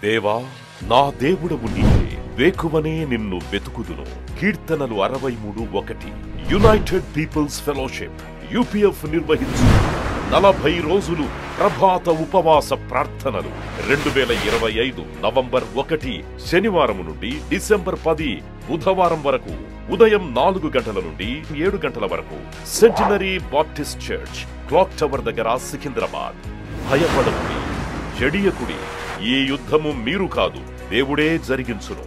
దేవా, నా దేవుడవు నీవే, వేకువనే నిన్ను వెతుకుదును. కీర్తనలు 63:1. యునైటెడ్ పీపుల్స్ ఫెలోషిప్ యూపీఎఫ్ నిర్వహించు 40 రోజులు ప్రభాత ఉపవాస ప్రార్థనలు 2025 నవంబర్ 1 శనివారం నుండి డిసెంబర్ 10 బుధవారం వరకు ఉదయం 4 గంటల నుండి 7 గంటల వరకు centenary Baptist church, clock tower దగ్గర, సికింద్రాబాద్. భయపడకుడి, జడియకుడి, ఈ యుద్ధము మీరు కాదు, దేవుడే జరిగించును.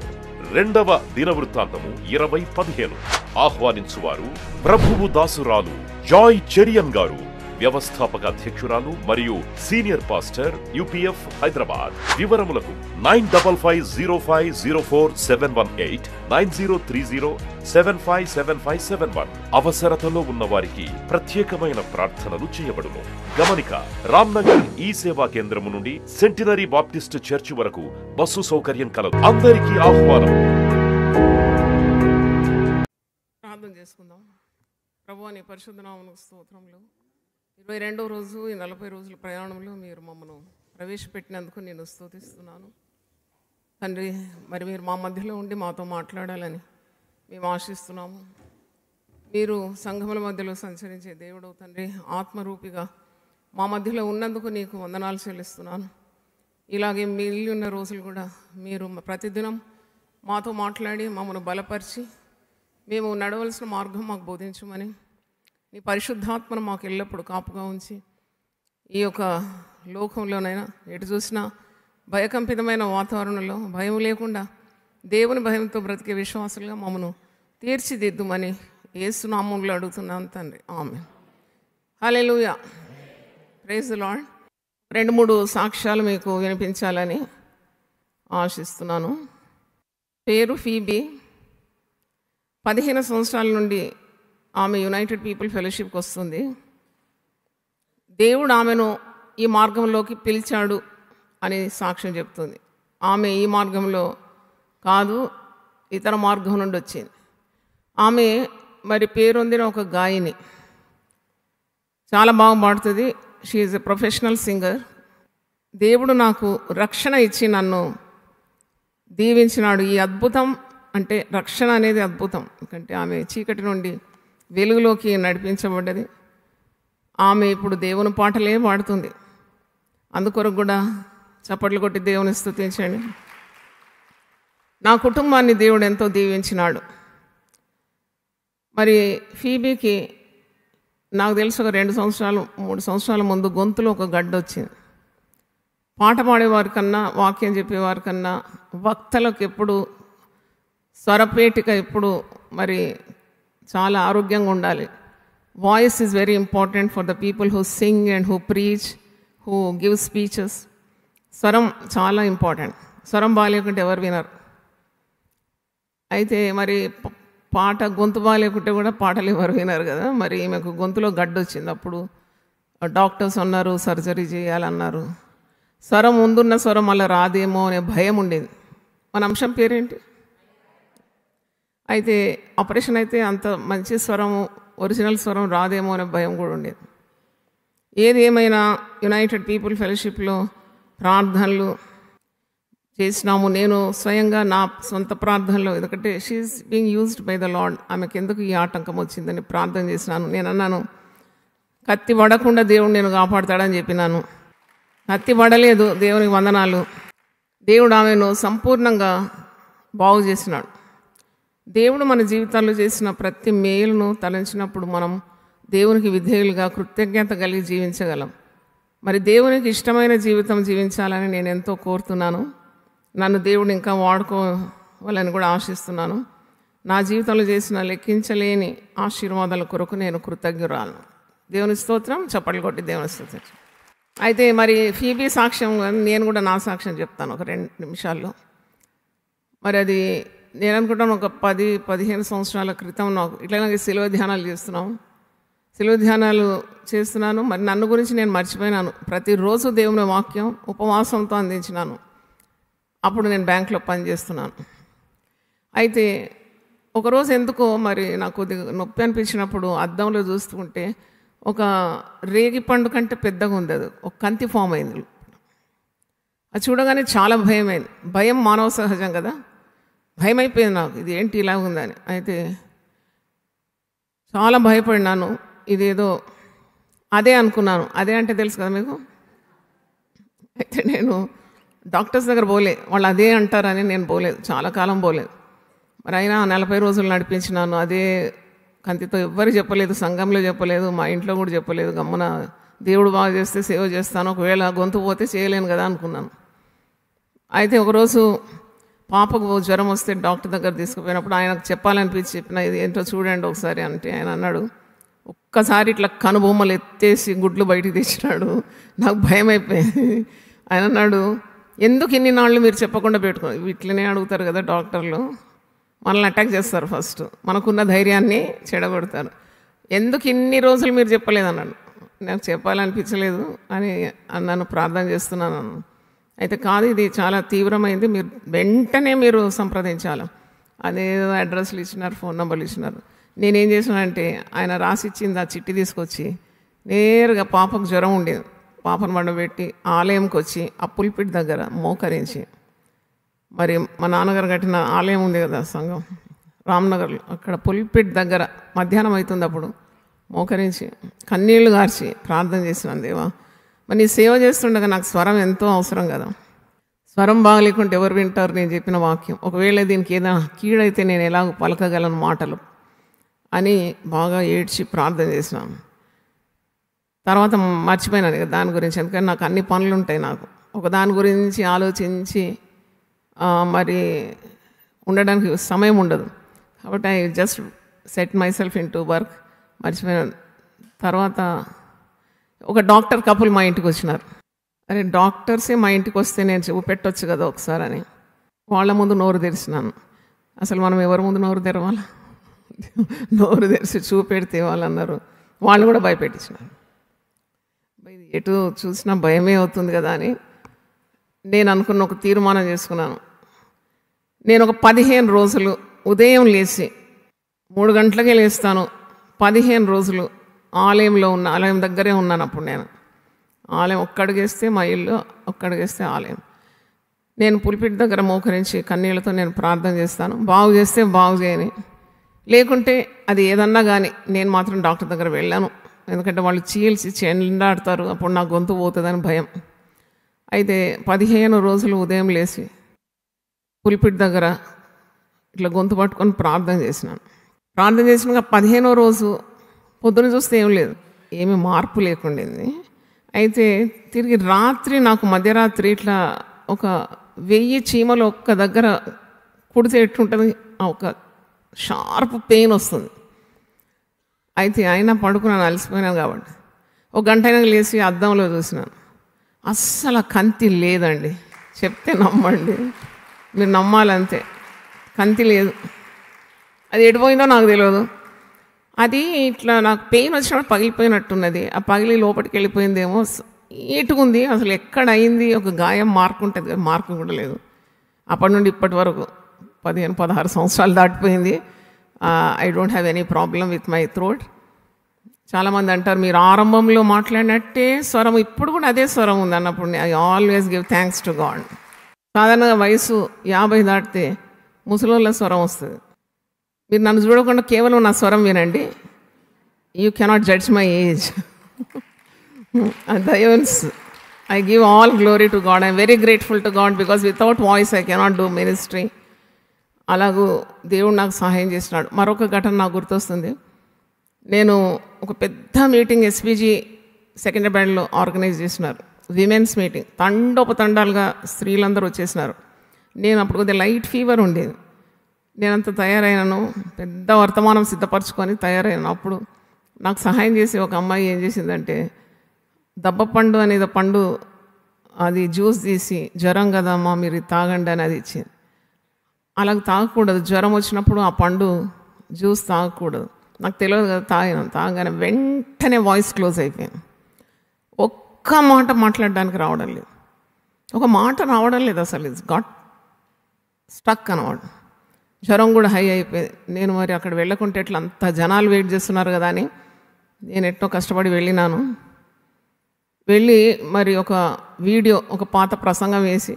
రెండవ దినవృత్తాంతము 20:15. ఆహ్వానించువారు ప్రభువు దాసురాలు జాయ్ చెరియన్ గారు, వ్యవస్థాపక అధ్యక్షురాలు మరియు సీనియర్ పాస్టర్, యూపీఎఫ్ హైదరాబాద్. వివరములకు 9505047718 9030757571. అవసరతలో ఉన్న వారికి ప్రత్యేకమైన ప్రార్థనలు చేయబడును. గమనిక: రామ్నగర్ ఈ సేవా కేంద్రము నుండి సెంటినరీ బాప్టిస్ట్ చర్చ్ వరకు బస్సు సౌకర్యం కలదు. అందరికీ ఆహ్వానం. ప్రార్థన చేసుకుందాం. ప్రభువా, నీ పరిశుద్ధ నామమునకు స్తోత్రములు. 22వ రోజు ఈ 40 రోజుల ప్రయాణంలో మీరు మమ్మను ప్రవేశపెట్టినందుకు నేను స్తుతిస్తున్నాను తండ్రి. మరి మీరు మా మధ్యలో ఉండి మాతో మాట్లాడాలని మేము ఆశిస్తున్నాము. మీరు సంఘముల మధ్యలో సంచరించే దేవుడు తండ్రి, ఆత్మరూపిగా మా మధ్యలో ఉన్నందుకు నీకు వందనాలు చెల్లిస్తున్నాను. ఇలాగే మిగిలి ఉన్న రోజులు కూడా మీరు ప్రతిదినం మాతో మాట్లాడి మమ్మల్ని బలపరిచి మేము నడవలసిన మార్గం మాకు బోధించమని, నీ పరిశుద్ధాత్మను మాకు ఎల్లప్పుడూ కాపుగా ఉంచి, ఈ యొక్క లోకంలోనైనా ఎటు చూసినా భయకంపితమైన వాతావరణంలో భయం లేకుండా దేవుని భయంతో బ్రతికే విశ్వాసులుగా మమ్మను తీర్చిదిద్దుమని యేసు నామములో అడుగుతున్నాను తండ్రి. ఆమేన్. హల్లెలూయా. Praise the Lord. 2-3 సాక్ష్యాలు మీకు వినిపించాలని ఆశిస్తున్నాను. పేరు ఫీబీ. 15 సంవత్సరాల నుండి ఆమె యునైటెడ్ పీపుల్ ఫెలోషిప్కి వస్తుంది. దేవుడు ఆమెను ఈ మార్గంలోకి పిలిచాడు అని సాక్ష్యం చెప్తుంది. ఆమె ఈ మార్గంలో కాదు, ఇతర మార్గం నుండి వచ్చింది. ఆమె మరి పేరొందిన ఒక గాయని, చాలా బాగా పాడుతుంది. She is a professional singer. దేవుడు నాకు రక్షణ ఇచ్చి నన్ను దీవించినాడు. ఈ అద్భుతం అంటే రక్షణ అనేది అద్భుతం. ఎందుకంటే ఆమె చీకటి నుండి వెలుగులోకి నడిపించబడ్డది. ఆమె ఇప్పుడు దేవుని పాటలే పాడుతుంది. అందుకొరకు కూడా చప్పట్లు కొట్టి దేవుని స్తుతించండి. నా కుటుంబాన్ని దేవుడు ఎంతో దీవించినాడు. మరి ఫీబీకి నాకు తెలిసి ఒక 2 సంవత్సరాలు 3 సంవత్సరాల ముందు గొంతులో ఒక గడ్డ వచ్చింది. పాట పాడేవారి కన్నా, వాక్యం చెప్పేవారి కన్నా వక్తలకు ఎప్పుడు స్వరపేటిక ఎప్పుడు మరి చాలా ఆరోగ్యంగా ఉండాలి. Voice is very important for the people who Singh and who preach, who give speeches. స్వరం చాలా ఇంపార్టెంట్. స్వరం బాగాలేకుంటే ఎవరు వినరు. అయితే మరి పాట గొంతు బాగాలేకుంటే కూడా పాటలు ఎవరు వినరు కదా. మరి ఈమెకు గొంతులో గడ్డ వచ్చింది. అప్పుడు డాక్టర్స్ అన్నారు సర్జరీ చేయాలన్నారు. స్వరం ముందున్న స్వరం అలా రాదేమో అనే భయం ఉండేది. మన అంశం పేరేంటి? అయితే ఆపరేషన్ అయితే అంత మంచి స్వరం, ఒరిజినల్ స్వరం రాదేమో అనే భయం కూడా ఉండేది. ఏది ఏమైనా యునైటెడ్ పీపుల్ ఫెలోషిప్లో ప్రార్థనలు చేసినాము. నేను స్వయంగా నా సొంత ప్రార్థనలో, ఎందుకంటే she's being used by the Lord, ఆమెకు ఎందుకు ఈ ఆటంకం వచ్చిందని ప్రార్థన చేసినాను. నేను అన్నాను, కత్తి పడకుండా దేవుడు నేను కాపాడుతాడని చెప్పినాను. కత్తి పడలేదు, దేవునికి వందనాలు. దేవుడు ఆమెను సంపూర్ణంగా బాగు చేసినాడు. దేవుడు మన జీవితాల్లో చేసిన ప్రతి మేలును తలంచినప్పుడు మనం దేవునికి విధేయులుగా కృతజ్ఞత కలిగి జీవించగలం. మరి దేవునికి ఇష్టమైన జీవితం జీవించాలని నేను ఎంతో కోరుతున్నాను. నన్ను దేవుడు ఇంకా వాడుకోవాలని కూడా ఆశిస్తున్నాను. నా జీవితంలో చేసిన లెక్కించలేని ఆశీర్వాదాల కొరకు నేను కృతజ్ఞురాలను. దేవుని స్తోత్రం. చప్పట్లు కొట్టి దేవుని స్తోత్రం. అయితే మరి ఫీబీ సాక్ష్యం నేను కూడా నా సాక్ష్యం చెప్తాను ఒక 2 నిమిషాల్లో. మరి అది నేను అనుకుంటాను ఒక 10-15 సంవత్సరాల క్రితం నాకు ఇట్లాగే శిలువ ధ్యానాలు చేస్తున్నాను. మరి నన్ను గురించి నేను మర్చిపోయినాను. ప్రతిరోజు దేవుని వాక్యం ఉపవాసంతో అందించినాను. అప్పుడు నేను బ్యాంకులో పనిచేస్తున్నాను. అయితే ఒకరోజు ఎందుకో మరి నాకు కొద్దిగా నొప్పి అనిపించినప్పుడు అద్దంలో చూస్తుంటే ఒక రేగి పండు కంటే పెద్దగా ఉంది, అది ఒక కంతి ఫామ్ అయింది. అది చూడగానే చాలా భయమైంది. భయం మానవ సహజం కదా. భయం అయిపోయింది నాకు, ఇది ఏంటి ఇలా ఉందని. అయితే చాలా భయపడినాను. ఇదేదో అదే అనుకున్నాను. అదే అంటే తెలుసు కదా మీకు. అయితే నేను డాక్టర్స్ దగ్గర పోలే, వాళ్ళు అదే అంటారని నేను పోలేదు, చాలా కాలం పోలేదు. మరి అయినా 40 రోజులు నడిపించినాను. అదే కంతితో ఎవ్వరు చెప్పలేదు, సంఘంలో చెప్పలేదు, మా ఇంట్లో కూడా చెప్పలేదు. గమ్మున దేవుడు బాగా చేస్తే సేవ చేస్తాను, ఒకవేళ గొంతు పోతే చేయలేను కదా అనుకున్నాను. అయితే ఒకరోజు పాపకు జ్వరం వస్తే డాక్టర్ దగ్గర తీసుకుపోయినప్పుడు ఆయనకు చెప్పాలనిపించి చెప్పిన, ఇది ఏంటో చూడండి ఒకసారి అంటే ఆయన అన్నాడు, ఒక్కసారి ఇట్లా కనుబొమ్మలు ఎత్తేసి గుడ్లు బయటికి తెచ్చినాడు. నాకు భయం అయిపోయింది. ఆయన అన్నాడు, ఎందుకు ఇన్ని నాళ్ళు మీరు చెప్పకుండా పెట్టుకున్నారు? ఇట్లనే అడుగుతారు కదా డాక్టర్లు, మనల్ని అటాక్ చేస్తారు ఫస్ట్, మనకున్న ధైర్యాన్ని చెడగొడతారు. ఎందుకు ఇన్ని రోజులు మీరు చెప్పలేదన్నాడు. నాకు చెప్పాలనిపించలేదు అని అన్నాను, ప్రార్థన చేస్తున్నాను. అయితే కాదు, ఇది చాలా తీవ్రమైంది, మీరు వెంటనే మీరు సంప్రదించాలి. అదేదో అడ్రస్లు ఇచ్చినారు, ఫోన్ నెంబర్లు ఇచ్చినారు. నేనేం చేశానంటే ఆయన రాసిచ్చింది ఆ చిట్టి తీసుకొచ్చి నేరుగా పాపకు జ్వరం ఉండేది, పాపను పండబెట్టి ఆలయంకి వచ్చి ఆ పుల్పిట్ దగ్గర మోకరించి, మరి మా నాన్నగారు కట్టిన ఆలయం ఉంది కదా సంఘం రామ్నగర్లో, అక్కడ పుల్పిట్ దగ్గర మధ్యాహ్నం అవుతుంది, అప్పుడు మోకరించి కన్నీళ్లు గార్చి ప్రార్థన చేసినాను, దేవా మరి నీ సేవ చేస్తుండగా నాకు స్వరం ఎంతో అవసరం కదా, స్వరం బాగలేకుంటే ఎవరు వింటారు నేను చెప్పిన వాక్యం, ఒకవేళ దీనికి ఏదైనా కీడైతే నేను ఎలాగో పలకగలను మాటలు అని బాగా ఏడ్చి ప్రార్థన చేసినాను. తర్వాత మర్చిపోయినాను ఇక దాని గురించి, ఎందుకంటే నాకు అన్ని పనులు ఉంటాయి, నాకు ఒక దాని గురించి ఆలోచించి మరి ఉండడానికి సమయం ఉండదు. కాబట్టి I just set myself into work. మర్చిపోయినాను. తర్వాత ఒక డాక్టర్ కపుల్ మా ఇంటికి వచ్చినారు. అరే డాక్టర్సే మా ఇంటికి వస్తే నేను చూపెట్టొచ్చు కదా ఒకసారి అని వాళ్ళ ముందు నోరు తెరిచినాను. అసలు మనం ఎవరి ముందు నోరు తెరవాలా? నోరు తెరిచి చూపెడితే వాళ్ళు అన్నారు, వాళ్ళు కూడా భయపెట్టించినారు. ఎటు చూసినా భయమే అవుతుంది కదా అని నేను అనుకున్న ఒక తీర్మానం చేసుకున్నాను. నేను ఒక 15 రోజులు ఉదయం లేచి 3 గంటలకే లేస్తాను, 15 రోజులు ఆలయంలో ఉన్న, ఆలయం దగ్గరే ఉన్నాను అప్పుడు. నేను ఆలయం ఒక్కడిగేస్తే మా ఇల్లు, ఒక్కడిగేస్తే ఆలయం. నేను పులిపిట్ దగ్గర మోకరించి కన్నీళ్లతో నేను ప్రార్థన చేస్తాను. బాగు చేస్తే బాగు చేయని, లేకుంటే అది ఏదన్నా కానీ నేను మాత్రం డాక్టర్ దగ్గర వెళ్ళాను. ఎందుకంటే వాళ్ళు చీల్చి చెండాడతారు, అప్పుడు నా గొంతు పోతుందని భయం. అయితే 15 రోజులు ఉదయం లేచి పులిపిట్ దగ్గర ఇట్లా గొంతు పట్టుకొని ప్రార్థన చేసినాను. ప్రార్థన చేసినాక 15వ రోజు పొద్దున చూస్తే ఏం లేదు, ఏమీ మార్పు లేకుండింది. అయితే తిరిగి రాత్రి నాకు మధ్యరాత్రి ఇట్లా ఒక 1000 చీమలు ఒక్క దగ్గర కుడితే ఎట్లుంటుంది, ఒక షార్ప్ పెయిన్ వస్తుంది. అయితే అయినా పడుకున్నాను, అలసిపోయినాను కాబట్టి. ఒక గంట అయినా లేచి అద్దంలో చూసినాను, అస్సలు కంతి లేదండి. చెప్తే నమ్మండి, మీరు నమ్మాలంతే, కంతి లేదు. అది ఎడిపోయిందో నాకు తెలియదు. అది ఇట్లా నాకు పెయిన్ వచ్చినప్పుడు పగిలిపోయినట్టున్నది. ఆ పగిలి లోపలికి వెళ్ళిపోయిందేమో, నీటుగుంది. అసలు ఎక్కడ అయింది, ఒక గాయం మార్కు ఉంటుంది కదా, మార్కు కూడా లేదు. అప్పటి నుండి ఇప్పటి వరకు 15-16 సంవత్సరాలు దాటిపోయింది. I don't have any problem with my throat. చాలామంది అంటారు మీరు ఆరంభంలో మాట్లాడినట్టే స్వరం ఇప్పుడు కూడా అదే స్వరం ఉంది అన్నప్పుడు I always give thanks to God. సాధారణంగా వయసు 50 దాటితే ముసలోళ్ళ స్వరం వస్తుంది. మీరు నన్ను చూడకుండా కేవలం నా స్వరం వినండి, you cannot judge my age. దయన్స్ I give all glory to God. I'm very grateful to God because without voice I cannot do ministry. అలాగూ దేవుడు నాకు సహాయం చేసినాడు. మరొక ఘటన నాకు గుర్తొస్తుంది. నేను ఒక పెద్ద మీటింగ్ ఎస్పీజీ సెకండ్రాబాద్లో ఆర్గనైజ్ చేసినారు, విమెన్స్ మీటింగ్. తండోపతండాలుగా స్త్రీలందరూ వచ్చేసినారు. నేను అప్పుడు కొద్దిగా లైట్ ఫీవర్ ఉండేది. నేనంత తయారైనాను, పెద్ద వర్తమానం సిద్ధపరచుకొని తయారైనాను. అప్పుడు నాకు సహాయం చేసి ఒక అమ్మాయి ఏం చేసిందంటే, దబ్బపండు అనేది పండు, అది జ్యూస్ తీసి, జ్వరం కదమ్మా మీరు ఇది తాగండి అని అది ఇచ్చింది. అలాగ తాగకూడదు, జ్వరం వచ్చినప్పుడు ఆ పండు జ్యూస్ తాగకూడదు. నాకు తెలియదు కదా, తాగగానే వెంటనే వాయిస్ క్లోజ్ అయిపోయింది. ఒక్క మాట మాట్లాడడానికి రావడం లేదు, ఒక మాట రావడం లేదు అసలు. ఇట్స్ గాట్ స్టక్ అనమాట. జ్వరం కూడా హై అయిపోయింది. నేను మరి అక్కడ వెళ్ళకుంటే ఎట్లా, అంత జనాలు వెయిట్ చేస్తున్నారు కదా అని నేను ఎట్నో కష్టపడి వెళ్ళినాను. వెళ్ళి మరి ఒక వీడియో, ఒక పాత ప్రసంగం వేసి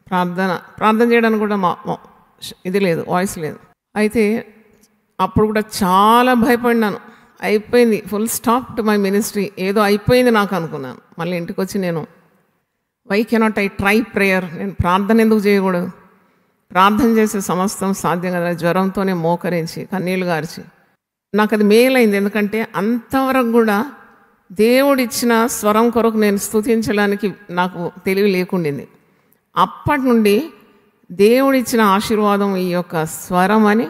ప్రార్థన చేయడానికి కూడా ఇది లేదు, వాయిస్ లేదు. అయితే అప్పుడు కూడా చాలా భయపడినాను. అయిపోయింది, full stop to my ministry, ఏదో అయిపోయింది నాకు అనుకున్నాను. మళ్ళీ ఇంటికి వచ్చి నేను why cannot I try prayer, నేను ప్రార్థన ఎందుకు చేయకూడదు, ప్రార్థన చేసే సమస్తం సాధ్యం కదా, జ్వరంతోనే మోకరించి కన్నీళ్లు గార్చి. నాకు అది మేలైంది, ఎందుకంటే అంతవరకు కూడా దేవుడిచ్చిన స్వరం కొరకు నేను స్తుతించడానికి నాకు తెలివి లేకుండింది. అప్పటి నుండి దేవుడిచ్చిన ఆశీర్వాదం ఈ యొక్క స్వరం అని,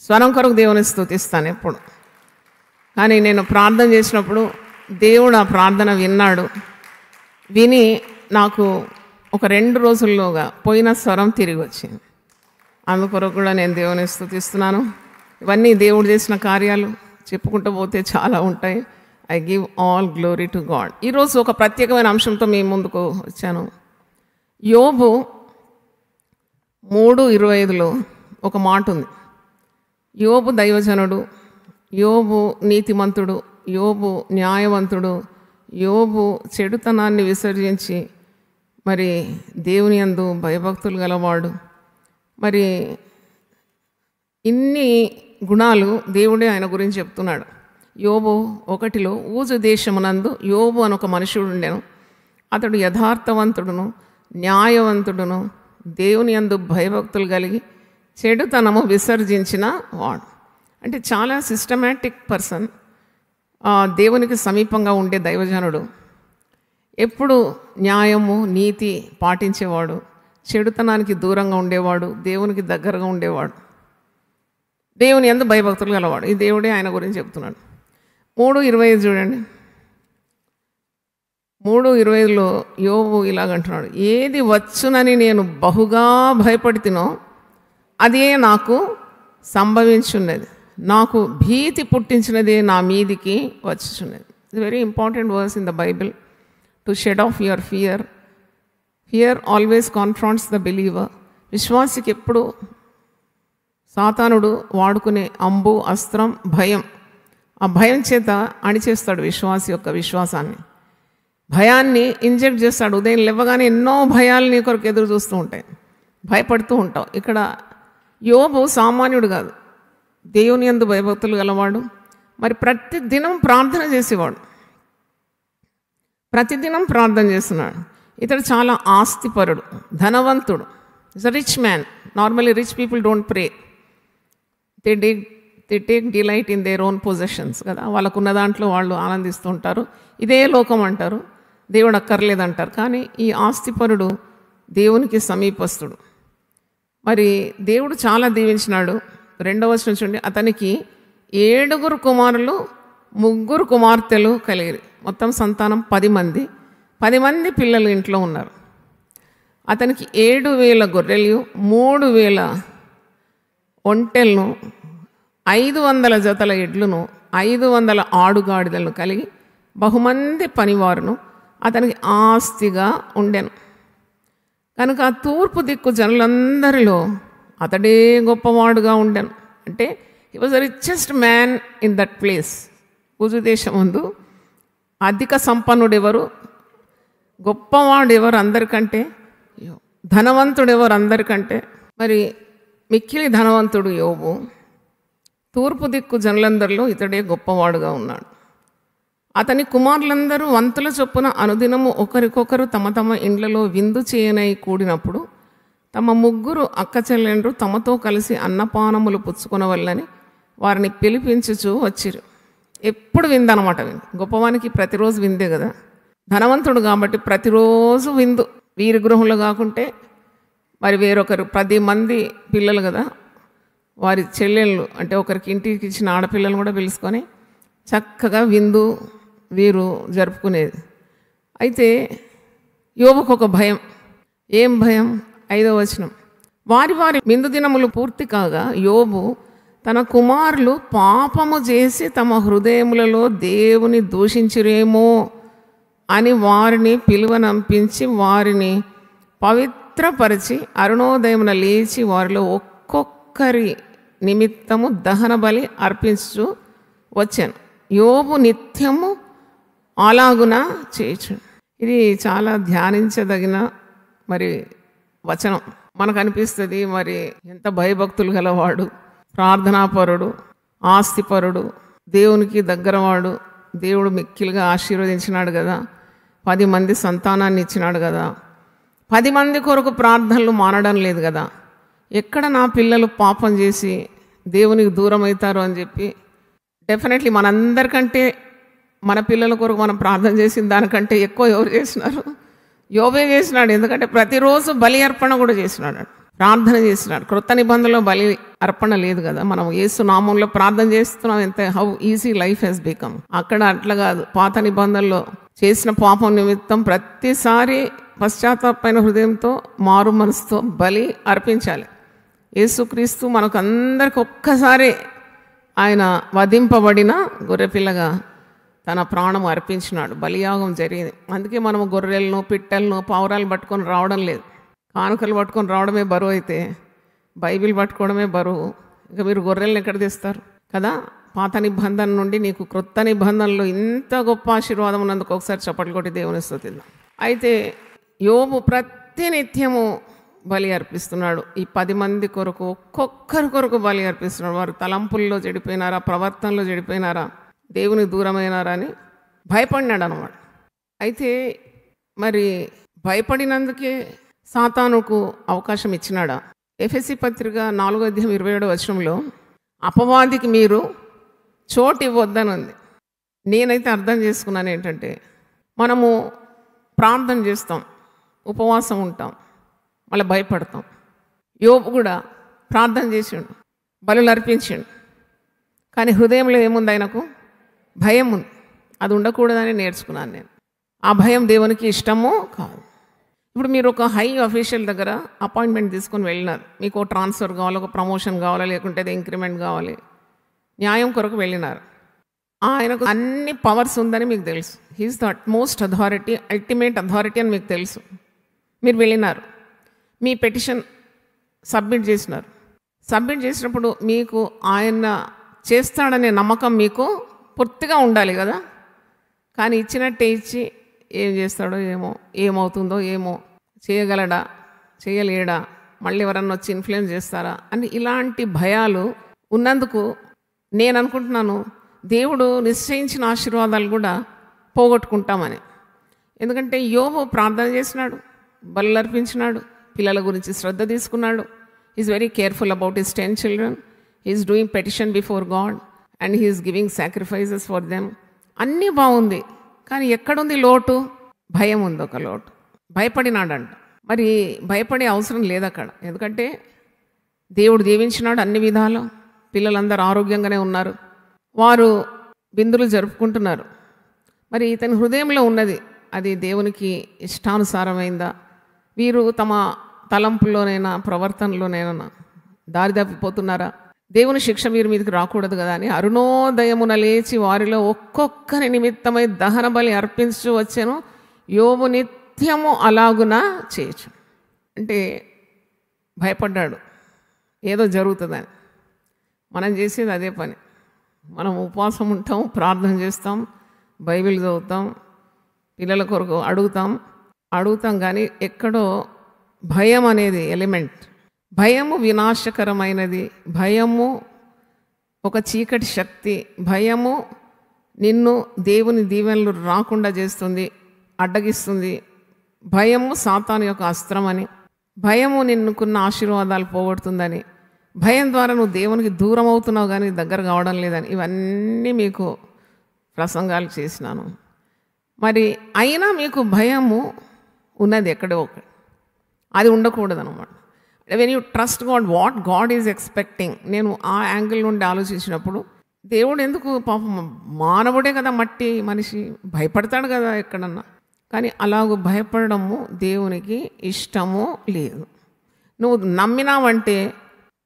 స్వరం కొరకు దేవుని స్తుతిస్తాను ఎప్పుడు. కానీ నేను ప్రార్థన చేసినప్పుడు దేవుడు ఆ ప్రార్థన విన్నాడు. విని నాకు ఒక 2 రోజుల్లోగా పోయిన స్వరం తిరిగి వచ్చింది. అందుకొరకు కూడా నేను దేవుని స్తుతిస్తున్నాను. ఇవన్నీ దేవుడు చేసిన కార్యాలు, చెప్పుకుంటూ పోతే చాలా ఉంటాయి. I give all glory to God. ఈరోజు ఒక ప్రత్యేకమైన అంశంతో మీ ముందుకు వచ్చాను. యోబు 3:25లో ఒక మాట ఉంది. యోబు దైవజనుడు, యోబు నీతిమంతుడు, యోబు న్యాయవంతుడు, యోబు చెడుతనాన్ని విసర్జించి మరి దేవుని యందు భయభక్తులు గలవాడు. మరి ఇన్ని గుణాలు దేవుడే ఆయన గురించి చెప్తున్నాడు. యోబు 1లో ఊజు దేశమునందు యోబు అని ఒక మనుషుడు ఉండెను. అతడు యథార్థవంతుడును న్యాయవంతుడును దేవుని యందు భయభక్తులు కలిగి చెడుతనము విసర్జించిన వాడు. అంటే చాలా సిస్టమేటిక్ పర్సన్, దేవునికి సమీపంగా ఉండే దైవజనుడు, ఎప్పుడు న్యాయము నీతి పాటించేవాడు, చెడుతనానికి దూరంగా ఉండేవాడు, దేవునికి దగ్గరగా ఉండేవాడు, దేవుని యందు భయభక్తులు గలవాడు. ఈ దేవుడే ఆయన గురించి చెప్తున్నాడు. 3:25 చూడండి. 3:25లో యోబు ఇలాగంటున్నాడు, ఏది వచ్చునని నేను బహుగా భయపడితినో అదే నాకు సంభవించున్నది, నాకు భీతి పుట్టించినదే నా మీదికి వచ్చుచున్నది. It's very important verse in the Bible to shed off your fear. Fear always confronts the believer. విశ్వాసికి ఎప్పుడు సాతానుడు వాడుకునే అంబు, అస్త్రం భయం. ఆ భయం చేత అణిచేస్తాడు విశ్వాసి యొక్క విశ్వాసాన్ని, భయాన్ని ఇంజెక్ట్ చేస్తాడు. ఉదయం లేవగానే ఎన్నో భయాలు నీ కొరకు ఎదురు చూస్తూ ఉంటాయి, భయపడుతూ ఉంటావు. ఇక్కడ యోబు సామాన్యుడు కాదు, దేవుని యందు భయభక్తులు గలవాడు. మరి ప్రతిదినం ప్రార్థన చేసేవాడు, ప్రతిదినం ప్రార్థన చేస్తున్నాడు. ఇతడు చాలా ఆస్తిపరుడు, ధనవంతుడు. Is a rich man. Normally rich people don't pray, they take delight in their own possessions కదా. వాళ్ళకున్న దాంట్లో వాళ్ళు ఆనందిస్తూ ఉంటారు, ఇదే లోకం అంటారు, దేవుడు అక్కర్లేదంటారు. కానీ ఈ ఆస్తిపరుడు దేవునికి సమీపస్తుడు. మరి దేవుడు చాలా దీవించినాడు. 2వ వచనం చూడండి, అతనికి 7 కుమారులు 3 కుమార్తెలు కలిగిరి. మొత్తం సంతానం 10 మంది. 10 మంది పిల్లలు ఇంట్లో ఉన్నారు. అతనికి 7,000 గొర్రెలు, 3,000 ఒంటెలను, 500 జతల ఎడ్లను, 500 ఆడుగాడిదలను కలిగి బహుమంది పనివారును అతనికి ఆస్తిగా ఉండెను. కనుక తూర్పు దిక్కు జనులందరిలో అతడే గొప్పవాడుగా ఉండెను. అంటే he was the richest man in that place. Uz దేశం ముందు అధిక సంపన్నుడెవరు, గొప్పవాడెవరు అందరికంటే, ధనవంతుడెవరు అందరికంటే. మరి మిక్కిలి ధనవంతుడు యోబు. తూర్పు దిక్కు జనులందరిలో ఇతడే గొప్పవాడుగా ఉన్నాడు. అతని కుమారులందరూ వంతుల చొప్పున అనుదినము ఒకరికొకరు తమ తమ ఇండ్లలో విందు చేయనై కూడినప్పుడు తమ 3 అక్కచెల్లెండ్రు తమతో కలిసి అన్నపానములు పుచ్చుకొనవల్లని వారిని పిలిపించుచూ వచ్చిరు. ఎప్పుడు విందనమాట. గొప్పవానికి ప్రతిరోజు విందే కదా. ధనవంతుడు కాబట్టి ప్రతిరోజు విందు. వీరి గృహంలో కాకుంటే మరి వేరొకరు 10 మంది పిల్లలు కదా, వారి చెల్లెళ్ళు అంటే ఒకరికి ఇంటికి ఇచ్చిన ఆడపిల్లలు కూడా పిలుచుకొని చక్కగా విందు వీరు జరుపుకునేది. అయితే యోబుకు ఒక భయం. ఏం భయం? 5వ వచనం, వారి వారి విందు దినములు పూర్తి కాగా యోబు తన కుమారులు పాపము చేసి తమ హృదయములలో దేవుని దూషించిరేమో అని వారిని పిలువనంపించి వారిని పవిత్రపరిచి అరుణోదయమున లేచి వారిలో ఒక్కొక్కరి నిమిత్తము దహన బలి అర్పించు వచ్చాను. యోబు నిత్యము అలాగున చేయొచ్చు. ఇది చాలా ధ్యానించదగిన మరి వచనం. మనకు అనిపిస్తుంది మరి ఎంత భయభక్తులు గలవాడు, ప్రార్థనాపరుడు, ఆస్తిపరుడు, దేవునికి దగ్గరవాడు, దేవుడు మిక్కిలుగా ఆశీర్వదించినాడు కదా, 10 మంది సంతానాన్ని ఇచ్చినాడు కదా, 10 మంది కొరకు ప్రార్థనలు మానడం లేదు కదా, ఎక్కడ నా పిల్లలు పాపం చేసి దేవునికి దూరం అవుతారు అని చెప్పి డెఫినెట్లీ మనందరికంటే మన పిల్లల కొరకు మనం ప్రార్థన చేసిన దానికంటే ఎక్కువ ఎవరు చేసినారు? యోబే చేసినాడు. ఎందుకంటే ప్రతిరోజు బలి అర్పణ కూడా చేసినాడు, ప్రార్థన చేసినాడు. క్రొత్త నిబంధనలో బలి అర్పణ లేదు కదా, మనం యేసు నామంలో ప్రార్థన చేస్తున్నాం. ఎంత how easy life he's become. అక్కడ అట్లా కాదు. పాత నిబంధనలో చేసిన పాపం నిమిత్తం ప్రతిసారి పశ్చాత్తాపమైన హృదయంతో మారు మనసుతో బలి అర్పించాలి. యేసుక్రీస్తు మనకు అందరికి ఒక్కసారి ఆయన వధింపబడిన గొర్రెపిల్లగా తన ప్రాణం అర్పించినాడు. బలియాగం జరిగింది. అందుకే మనం గొర్రెలను, పిట్టలను, పావురాలు పట్టుకొని రావడం లేదు. కానుకలు పట్టుకొని రావడమే బరువు అయితే బైబిల్ పట్టుకోవడమే బరువు. ఇంకా మీరు గొర్రెలను ఎక్కడ తెస్తారు కదా. పాత నిబంధన నుండి నీకు క్రొత్త నిబంధనలో ఇంత గొప్ప ఆశీర్వాదం ఉన్నందుకు ఒకసారి చప్పట్లు కొట్టి దేవుని స్తుతిద్దాం. అయితే యోబు ప్రతినిత్యము బలి అర్పిస్తున్నాడు. ఈ 10 మంది కొరకు ఒక్కొక్కరి కొరకు బలి అర్పిస్తున్నాడు. వారు తలంపుల్లో చెడిపోయినారా, ప్రవర్తనలో చెడిపోయినారా, దేవుని దూరమైనారా అని భయపడినాడు అన్నమాట. అయితే మరి భయపడినందుకే సాతానుకు అవకాశం ఇచ్చినాడా? ఎఫెసీ పత్రిక 4:27 అపవాదికి మీరు చోటు ఇవ్వద్దని ఉంది. నేనైతే అర్థం చేసుకున్నాను ఏంటంటే, మనము ప్రార్థన చేస్తాం, ఉపవాసం ఉంటాం, మళ్ళీ భయపడతాం. యోబు కూడా ప్రార్థన చేసిండు, బలులు అర్పించిండు, కానీ హృదయంలో ఏముంది? ఆయనకు భయం ఉంది. అది ఉండకూడదని నేర్చుకున్నాను నేను. ఆ భయం దేవునికి ఇష్టమో కాదు. ఇప్పుడు మీరు ఒక హై అఫీషియల్ దగ్గర అపాయింట్మెంట్ తీసుకొని వెళ్ళినారు. మీకు ట్రాన్స్ఫర్ కావాలి, ఒక ప్రమోషన్ కావాలి, లేకుంటే ఇంక్రిమెంట్ కావాలి, న్యాయం కొరకు వెళ్ళినారు. ఆయనకు అన్ని పవర్స్ ఉందని మీకు తెలుసు. He's the utmost authority, ultimate authority అని మీకు తెలుసు. మీరు వెళ్ళినారు, మీ పెటిషన్ సబ్మిట్ చేసినారు. సబ్మిట్ చేసినప్పుడు మీకు ఆయన చేస్తాడనే నమ్మకం మీకు పూర్తిగా ఉండాలి కదా. కానీ ఇచ్చినట్టే ఇచ్చి ఏం చేస్తాడో ఏమో, ఏమవుతుందో ఏమో, చేయగలడా, చేయలేడా, మళ్ళీ ఎవరన్నా వచ్చి ఇన్ఫ్లుయెన్స్ చేస్తారా అని ఇలాంటి భయాలు ఉన్నందుకు నేను అనుకుంటున్నాను దేవుడు నిశ్చయించిన ఆశీర్వాదాలు కూడా పోగొట్టుకుంటామని. ఎందుకంటే యోబు ప్రార్థన చేసినాడు, బలులు అర్పించినాడు, పిల్లల గురించి శ్రద్ధ తీసుకున్నాడు. Is very careful about his 10 children. Is doing petition before God and he's giving sacrifices for them. అన్నీ బాగుంది, కానీ ఎక్కడుంది లోటు? భయం ఉంది, ఒక లోటు. భయపడినాడంట. మరి భయపడే అవసరం లేదు అక్కడ. ఎందుకంటే దేవుడు దీవించినాడు అన్ని విధాలు. పిల్లలందరూ ఆరోగ్యంగానే ఉన్నారు, వారు బిందులు జరుపుకుంటున్నారు. మరి ఇతని హృదయంలో ఉన్నది అది దేవునికి ఇష్టానుసారమైందా? వీరు తమ తలంపుల్లోనైనా ప్రవర్తనలోనైనా దారి తప్పిపోతున్నారా? దేవుని శిక్ష వీరి మీదకి రాకూడదు కదా అని అరుణోదయమున లేచి వారిలో ఒక్కొక్కరి నిమిత్తమై దహన బలి అర్పించు వచ్చాను. యోబు నిత్యము అలాగున చేయొచ్చు. అంటే భయపడ్డాడు ఏదో జరుగుతుందని. మనం చేసేది అదే పని. మనం ఉపవాసం ఉంటాం, ప్రార్థన చేస్తాం, బైబిల్ చదువుతాం, పిల్లల కొరకు అడుగుతాం కానీ ఎక్కడో భయం అనేది ఎలిమెంట్. భయము వినాశకరమైనది. భయము ఒక చీకటి శక్తి. భయము నిన్ను దేవుని దీవెనలు రాకుండా చేస్తుంది, అడ్డగిస్తుంది. భయము సాతాను యొక్క అస్త్రం అని, భయము నిన్నుకున్న ఆశీర్వాదాలు పోగొడుతుందని, భయం ద్వారా నువ్వు దేవునికి దూరం అవుతున్నావు కానీ దగ్గర కావడం లేదని, ఇవన్నీ మీకు ప్రసంగాలు చేసినాను. మరి అయినా మీకు భయము ఉన్నది ఎక్కడో ఒకటి. అది ఉండకూడదు అనమాట. When you trust God, what God is expecting. నేను ఆ యాంగిల్ నుండి ఆలోచించినప్పుడు దేవుడు ఎందుకు, పాపం మానవుడే కదా, మట్టి మనిషి, భయపడతాడు కదా ఎక్కడన్నా. కానీ అలాగూ భయపడము దేవునికి ఇష్టము లేదు. నువ్వు నమ్మినావంటే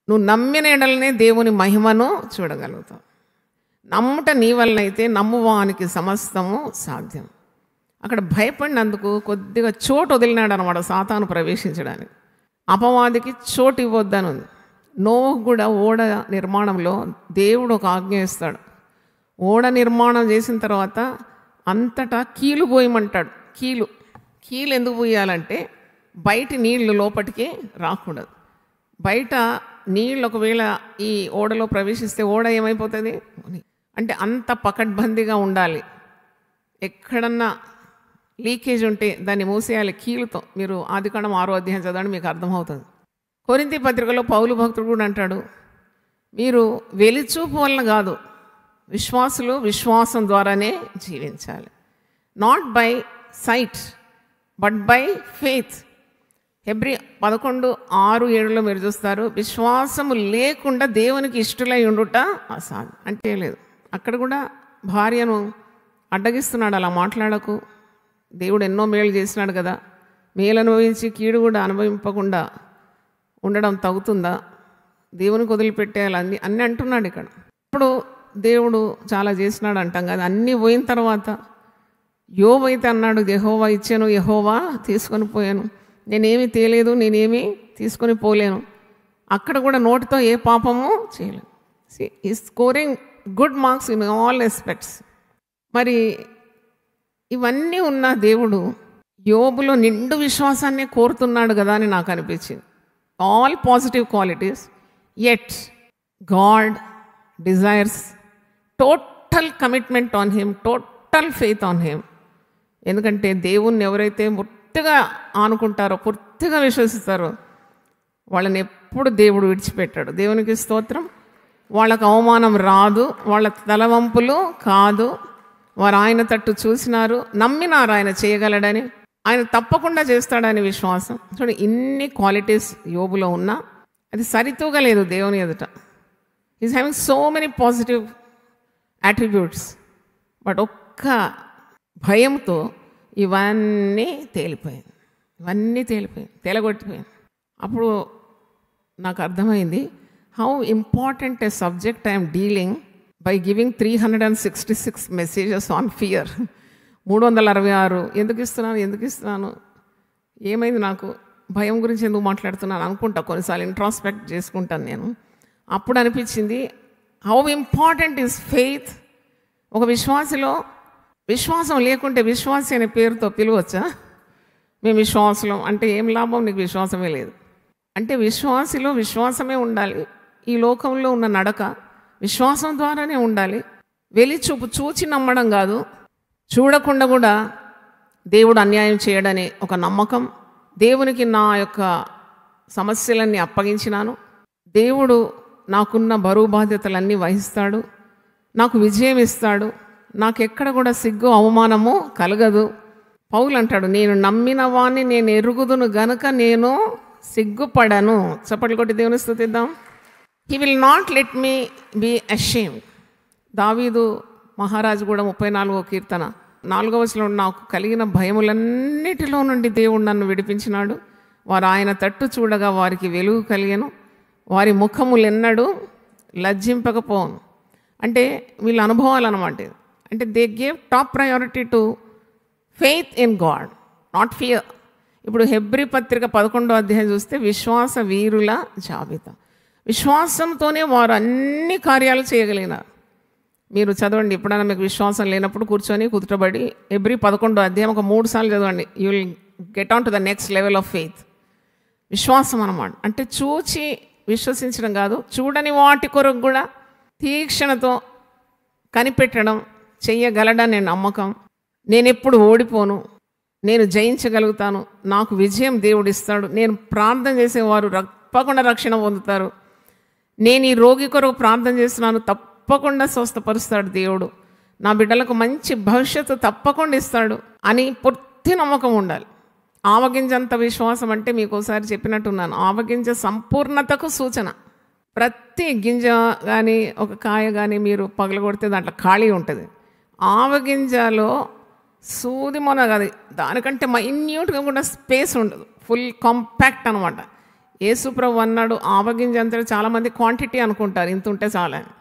నువ్వు నమ్మిన ఎడలనే దేవుని మహిమను చూడగలుగుతావు. నమ్ముట నీ వల్లనైతే నమ్మువానికి సమస్తము సాధ్యం. అక్కడ భయపడినందుకు కొద్దిగా చోటు వదిలినాడు అనమాట సాతాను ప్రవేశించడానికి. అపవాదికి చోటు ఇవ్వద్దని ఉంది. నోహు కూడా ఓడ నిర్మాణంలో దేవుడు ఒక ఆజ్ఞ ఇస్తాడు. ఓడ నిర్మాణం చేసిన తర్వాత అంతటా కీలు పోయమంటాడు. కీలు ఎందుకు పోయాలంటే బయట నీళ్లు లోపలికి రాకూడదు. బయట నీళ్ళు ఒకవేళ ఈ ఓడలో ప్రవేశిస్తే ఓడ ఏమైపోతుంది అంటే అంత పకడ్బందీగా ఉండాలి. ఎక్కడన్నా లీకేజ్ ఉంటే దాన్ని మూసేయాలి కీలుతో. మీరు ఆదికాండం 6వ అధ్యాయం చదవండి, మీకు అర్థమవుతుంది. కొరింథీ పత్రికలో పౌలు భక్తుడు కూడా అంటాడు, మీరు వెలిచూపు వలన కాదు, విశ్వాసులు విశ్వాసం ద్వారానే జీవించాలి. Not by sight but by faith. Hebrew 11:6-7 మీరు చూస్తారు, విశ్వాసము లేకుండా దేవునికి ఇష్టలై ఉండుట అసాధ్యం. అంటే లేదు, అక్కడ కూడా భార్యను అడ్డగిస్తున్నాడు, అలా మాట్లాడకు, దేవుడు ఎన్నో మేలు చేసినాడు కదా, మేలు అనుభవించి కీడు కూడా అనుభవింపకుండా ఉండడం తగ్గుతుందా, దేవునికి వదిలిపెట్టేయాలి అన్నీ అంటున్నాడు ఇక్కడ. ఇప్పుడు దేవుడు చాలా చేసినాడు అంటాం కదా, అన్నీ పోయిన తర్వాత యోబు అయితే అన్నాడు, యెహోవా ఇచ్చాను, యెహోవా తీసుకొని పోయాను, నేనేమి తేలేదు, నేనేమి తీసుకొని పోలేను. అక్కడ కూడా నోటితో ఏ పాపము చేయలేదు. ఈ scoring good marks in all aspects. మరి ఇవన్నీ ఉన్న దేవుడు యోబులో నిండు విశ్వాసాన్ని కోరుతున్నాడు కదా అని నాకు అనిపించింది. All positive qualities, yet God desires total commitment on him, total faith on him. ఎందుకంటే దేవుణ్ణి ఎవరైతే పూర్తిగా ఆనుకుంటారో, పూర్తిగా విశ్వసిస్తారో వాళ్ళని ఎప్పుడు దేవుడు విడిచిపెట్టాడు. దేవునికి స్తోత్రం. వాళ్ళకు అవమానం రాదు, వాళ్ళ తలవంపులు కాదు. వారు ఆయన తట్టు చూసినారు, నమ్మినారు ఆయన చేయగలడని, ఆయన తప్పకుండా చేస్తాడని విశ్వాసం. చూడండి, ఇన్ని క్వాలిటీస్ యోబులో ఉన్నా అది సరితూగలేదు దేవుని ఎదుట. Is having so many positive attributes, but ఒక్క భయంతో ఇవన్నీ తేలిపోయాయి, తేలగొట్టిపోయాయి. అప్పుడు నాకు అర్థమైంది how important a subject I'm dealing by giving 366 messages on fear. 366 ఎందుకు ఇస్తున్నాను, ఏమైంది నాకు, భయం గురించి ఎందుకు మాట్లాడుతున్నాను అనుకుంటా. కొన్నిసార్లు ఇంట్రాస్పెక్ట్ చేసుకుంటాను నేను. అప్పుడు అనిపించింది హౌ ఇంపార్టెంట్ ఈజ్ ఫెయిత్. ఒక విశ్వాసిలో విశ్వాసం లేకుంటే విశ్వాసి అనే పేరుతో పిలవచ్చా? మేము విశ్వాసులం అంటే ఏం లాభం, నీకు విశ్వాసమే లేదు అంటే విశ్వాసిలో విశ్వాసమే ఉండాలి. ఈ లోకంలో ఉన్న నడక విశ్వాసం ద్వారానే ఉండాలి. వెలిచూపు చూచి నమ్మడం కాదు, చూడకుండా కూడా దేవుడు అన్యాయం చేయడని ఒక నమ్మకం. దేవునికి నా యొక్క సమస్యలన్నీ అప్పగించినాను, దేవుడు నాకున్న బరువు బాధ్యతలన్నీ వహిస్తాడు, నాకు విజయం ఇస్తాడు, నాకెక్కడ కూడా సిగ్గు అవమానము కలగదు. పౌలు అంటాడు, నేను నమ్మిన వాణ్ణి నేను ఎరుగుదును గనుక నేను సిగ్గుపడను. చప్పట్లు కొట్టి దేవుని స్తుతిద్దాం. He will not let me be ashamed. దావీదు మహారాజు కూడా 34వ కీర్తన 4వ వచనంలో, నాకు కలిగిన భయములన్నిటిలో నుండి దేవుడు నన్ను విడిపించినాడు, వారు ఆయన తట్టు చూడగా వారికి వెలుగు కలిగెను, వారి ముఖములెన్నడూ లజ్జింపకపోను. అంటే వీళ్ళ అనుభవాలు అన్నమాట. అంటే they gave top priority to faith in God, not fear. ఇప్పుడు హెబ్రీ పత్రిక 11వ అధ్యాయం చూస్తే విశ్వాస వీరుల జాబితా. విశ్వాసంతోనే వారు అన్ని కార్యాలు చేయగలిగినారు. మీరు చదవండి, ఎప్పుడైనా మీకు విశ్వాసం లేనప్పుడు కూర్చొని కుదుటబడి హెబ్రీ 11వ అధ్యాయం ఒక 3 సార్లు చదవండి. You will get on to the next level of faith. విశ్వాసం అన్నమాట అంటే చూచి విశ్వసించడం కాదు, చూడని వాటి కొరకు కూడా తీక్షణతో కనిపెట్టడం, చెయ్యగలడనే నమ్మకం. నేను ఎప్పుడు ఓడిపోను, నేను జయించగలుగుతాను, నాకు విజయం దేవుడు ఇస్తాడు, నేను ప్రార్థన చేసేవారు తప్పకుండా రక్షణ పొందుతారు, నేను ఈ రోగి కొరకు ప్రార్థన చేస్తున్నాను తప్పకుండా స్వస్థపరుస్తాడు దేవుడు, నా బిడ్డలకు మంచి భవిష్యత్తు తప్పకుండా ఇస్తాడు అని పూర్తి నమ్మకం ఉండాలి. ఆవగింజంత విశ్వాసం అంటే మీకు ఒకసారి చెప్పినట్టున్నాను, ఆవగింజ సంపూర్ణతకు సూచన. ప్రతి గింజ కానీ ఒక కాయ కానీ మీరు పగలగొడితే దాంట్లో ఖాళీ ఉంటుంది. ఆవగింజలో సూది మొన కాదు, దానికంటే మైన్యూట్గా కూడా స్పేస్ ఉండదు, ఫుల్ కాంపాక్ట్ అనమాట. యేసుప్రభు అన్నాడు, ఆవగింజ అంతా చాలామంది క్వాంటిటీ అనుకుంటారు, ఇంత ఉంటే చాలని.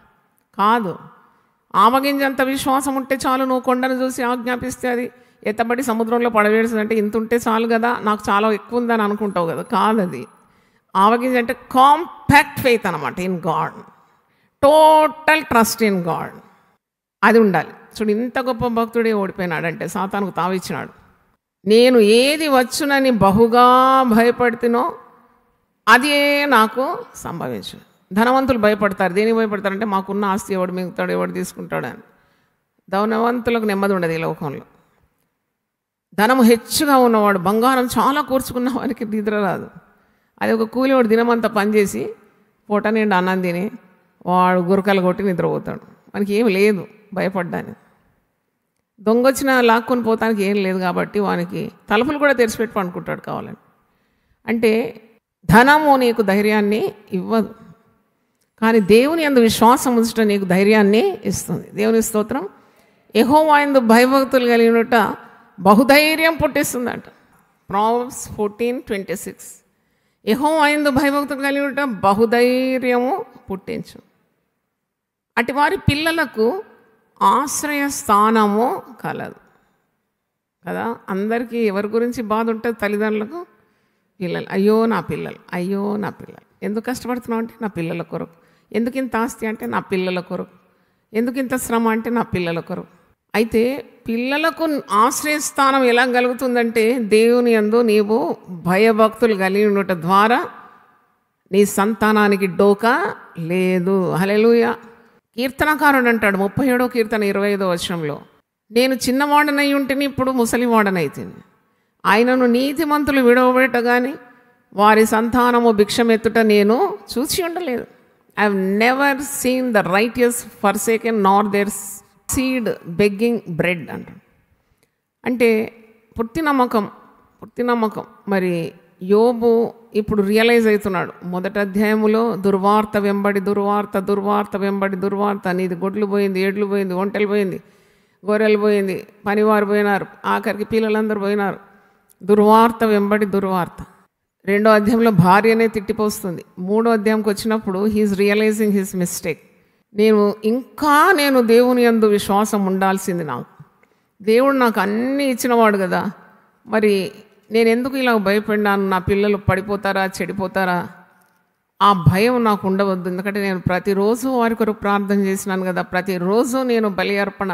కాదు, ఆవగింజ అంత విశ్వాసం ఉంటే చాలు, నువ్వు కొండను చూసి ఆజ్ఞాపిస్తే అది ఎత్తబడి సముద్రంలో పడవేడుస్తుందంటే ఇంత ఉంటే చాలు కదా, నాకు చాలా ఎక్కువ ఉందని అనుకుంటావు కదా. కాదు, అది ఆవగింజ అంటే కాంపాక్ట్ ఫెయిత్ అనమాట in God, total trust in God. అది ఉండాలి. చూడు, ఇంత గొప్ప భక్తుడే ఓడిపోయినాడంటే సాతానుకు తావిచ్చినాడు. నేను ఏది వచ్చునని బహుగా భయపడుతునో అదే నాకు సంభవించు. ధనవంతులు భయపడతారు. దేనికి భయపడతారంటే మాకున్న ఆస్తి ఎవడు మిగుతాడు, ఎవడు తీసుకుంటాడు అని. ధనవంతులకు నెమ్మది ఉండదు ఈ లోకంలో. ధనము హెచ్చుగా ఉన్నవాడు, బంగారం చాలా కూర్చుకున్న వారికి నిద్ర రాదు. అది ఒక కూలివాడు దినమంతా పనిచేసి పూట నిండా అన్నం తిని వాడు గురకలు కొట్టి నిద్రపోతాడు. మనకి ఏమి లేదు భయపడ్డాని. దొంగొచ్చిన లాక్కొని పోతానికి ఏం లేదు కాబట్టి వానికి తలుపులు కూడా తెరిచిపెట్టి పండుకుంటాడు కావాలని. అంటే ధనము నీకు ధైర్యాన్ని ఇవ్వదు, కానీ దేవుని యందు విశ్వాసం ఉంచడం నీకు ధైర్యాన్ని ఇస్తుంది. దేవుని స్తోత్రం. యెహోవా యందు భయభక్తులు కలిగినట బహుధైర్యం పుట్టిస్తుందంట. ప్రావర్బ్స్ 14:26. యెహోవా యందు భయభక్తులు కలిగినట బహుధైర్యము పుట్టించు. అటు వారి పిల్లలకు ఆశ్రయ స్థానము కలదు కదా. అందరికీ ఎవరి గురించి బాధ ఉంటుంది? తల్లిదండ్రులకు, పిల్లలు. అయ్యో నా పిల్లలు, అయ్యో నా పిల్లలు. ఎందుకు కష్టపడుతున్నావు అంటే నా పిల్లల కొరకు. ఎందుకు ఇంత ఆస్తి అంటే నా పిల్లల కొరకు. ఎందుకు ఇంత శ్రమ అంటే నా పిల్లల కొరకు. అయితే పిల్లలకు ఆశ్రయస్థానం ఎలా కలుగుతుందంటే దేవుని యందు నీవు భయభక్తులు కలిగి ఉండటం ద్వారా నీ సంతానానికి డోకా లేదు. హల్లెలూయా. కీర్తనకారుడు అంటాడు 37వ కీర్తన 25వ వచనంలో, నేను చిన్నవాడనై ఉంటేనే ఇప్పుడు ముసలివాడనైతిని, ఆయనను నీతిమంతులు విడవబెట్ట కానీ వారి సంతానము భిక్షమెత్తుట నేను చూసి ఉండలేదు. I have never seen the righteous forsaken Nar there seed begging bread అంటాడు. అంటే పూర్తి నమ్మకం. మరి యోబు ఇప్పుడు రియలైజ్ అవుతున్నాడు. మొదటి అధ్యాయములో దుర్వార్త వెంబడి దుర్వార్త, నీది గొడ్లు పోయింది, ఎడ్లు పోయింది, ఒంటెలు పోయింది, గొర్రెలు పోయింది, పనివారు పోయినారు, ఆఖరికి పిల్లలందరూ పోయినారు. దుర్వార్త వెంబడి దుర్వార్త. 2వ అధ్యాయంలో భార్యనే తిట్టిపోస్తుంది. 3వ అధ్యాయంకి వచ్చినప్పుడు హీఈస్ రియలైజింగ్ హిస్ మిస్టేక్. నేను దేవుని యందు విశ్వాసం ఉండాల్సింది. దేవుడు నాకు అన్నీ ఇచ్చినవాడు కదా, మరి నేను ఎందుకు ఇలా భయపడినాను? నా పిల్లలు పడిపోతారా, చెడిపోతారా? ఆ భయం నాకు ఉండవద్దు. ఎందుకంటే నేను ప్రతిరోజు వారి కొరకు ప్రార్థన చేసినాను కదా, ప్రతిరోజు నేను బలి అర్పణ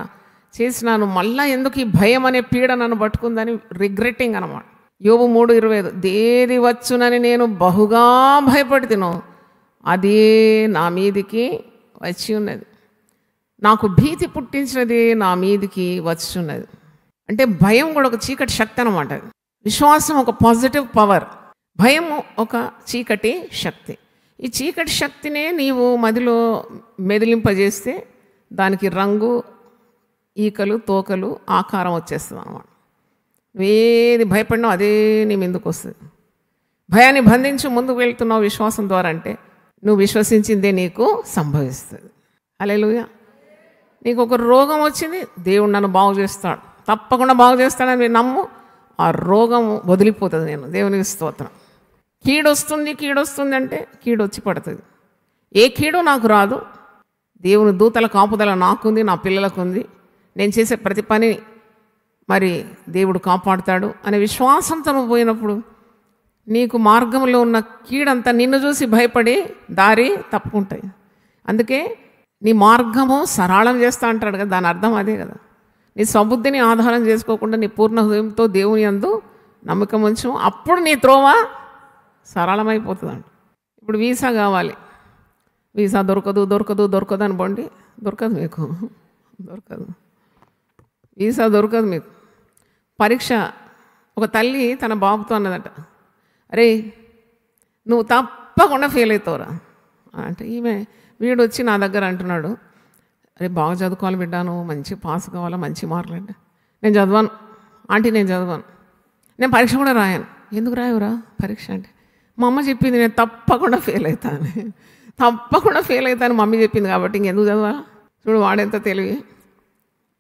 చేసినాను. మళ్ళా ఎందుకు ఈ భయం అనే పీడ నన్ను పట్టుకుందని రిగ్రెటింగ్ అనమాట. యోబు 3:25, దేది వచ్చునని నేను బహుగా భయపడుతునో అదే నా మీదికి వచ్చి ఉన్నది. నాకు భీతి పుట్టించినది నా మీదికి వచ్చి ఉన్నది. అంటే భయం కూడా ఒక చీకటి శక్తి అనమాట. విశ్వాసం ఒక పాజిటివ్ పవర్, భయం ఒక చీకటి శక్తి. ఈ చీకటి శక్తినే నీవు మదిలో మెదిలింపజేస్తే దానికి రంగు, ఈకలు, తోకలు, ఆకారం వచ్చేస్తుంది అన్నమాట. నువ్వేది భయపడినావు అదే నీ మీదకు వస్తుంది. భయాన్ని బంధించి ముందుకు వెళ్తున్నావు విశ్వాసం ద్వారా అంటే నువ్వు విశ్వసించిందే నీకు సంభవిస్తుంది. హల్లెలూయా. నీకు ఒక రోగం వచ్చింది, దేవుడు నన్ను బాగు చేస్తాడు, తప్పకుండా బాగు చేస్తాడని నమ్ము, ఆ రోగం వదిలిపోతుంది. నేను దేవునికి స్తోత్రం. కీడు వస్తుంది అంటే కీడు వచ్చి పడుతుంది. ఏ కీడు నాకు రాదు. దేవుని దూతల కాపుదల నాకుంది, నా పిల్లలకు ఉంది. నేను చేసే ప్రతి పని మరి దేవుడు కాపాడుతాడు అనే విశ్వాసంతో నువ్వు పోయినప్పుడు నీకు మార్గంలో ఉన్న కీడంతా నిన్ను చూసి భయపడి దారి తప్పుకుంటాయి. అందుకే నీ మార్గము సరళం చేస్తా అంటాడు కదా, దాని అర్థం అదే కదా. నీ స్వబుద్ధిని ఆధారం చేసుకోకుండా నీ పూర్ణ హృదయంతో దేవుని యందు నమ్మకం ఉంచు, అప్పుడు నీ త్రోవ సరళమైపోతుందంట. ఇప్పుడు వీసా కావాలి, వీసా దొరకదు అని బండి దొరకదు, మీకు దొరకదు, వీసా దొరకదు మీకు. పరీక్ష, ఒక తల్లి తన బాబుతో అన్నదట, అరే నువ్వు తప్పకుండా ఫెయిల్ అవుతావురా అంటే, వీడు వచ్చి నా దగ్గర అంటున్నాడు, అరే బాగా చదువుకోవాలి బిడ్డ, నువ్వు మంచి పాస్ కావాలా, మంచి మార్కులు అంటే. నేను చదవాను ఆంటీ, నేను చదవాను, నేను పరీక్ష కూడా రాయను. ఎందుకు రాయవురా పరీక్ష అంటే, మా అమ్మ చెప్పింది నేను తప్పకుండా ఫెయిల్ అవుతాను మమ్మీ చెప్పింది కాబట్టి ఇంకెందుకు చదవాలా. చూడు వాడెంత తెలివి.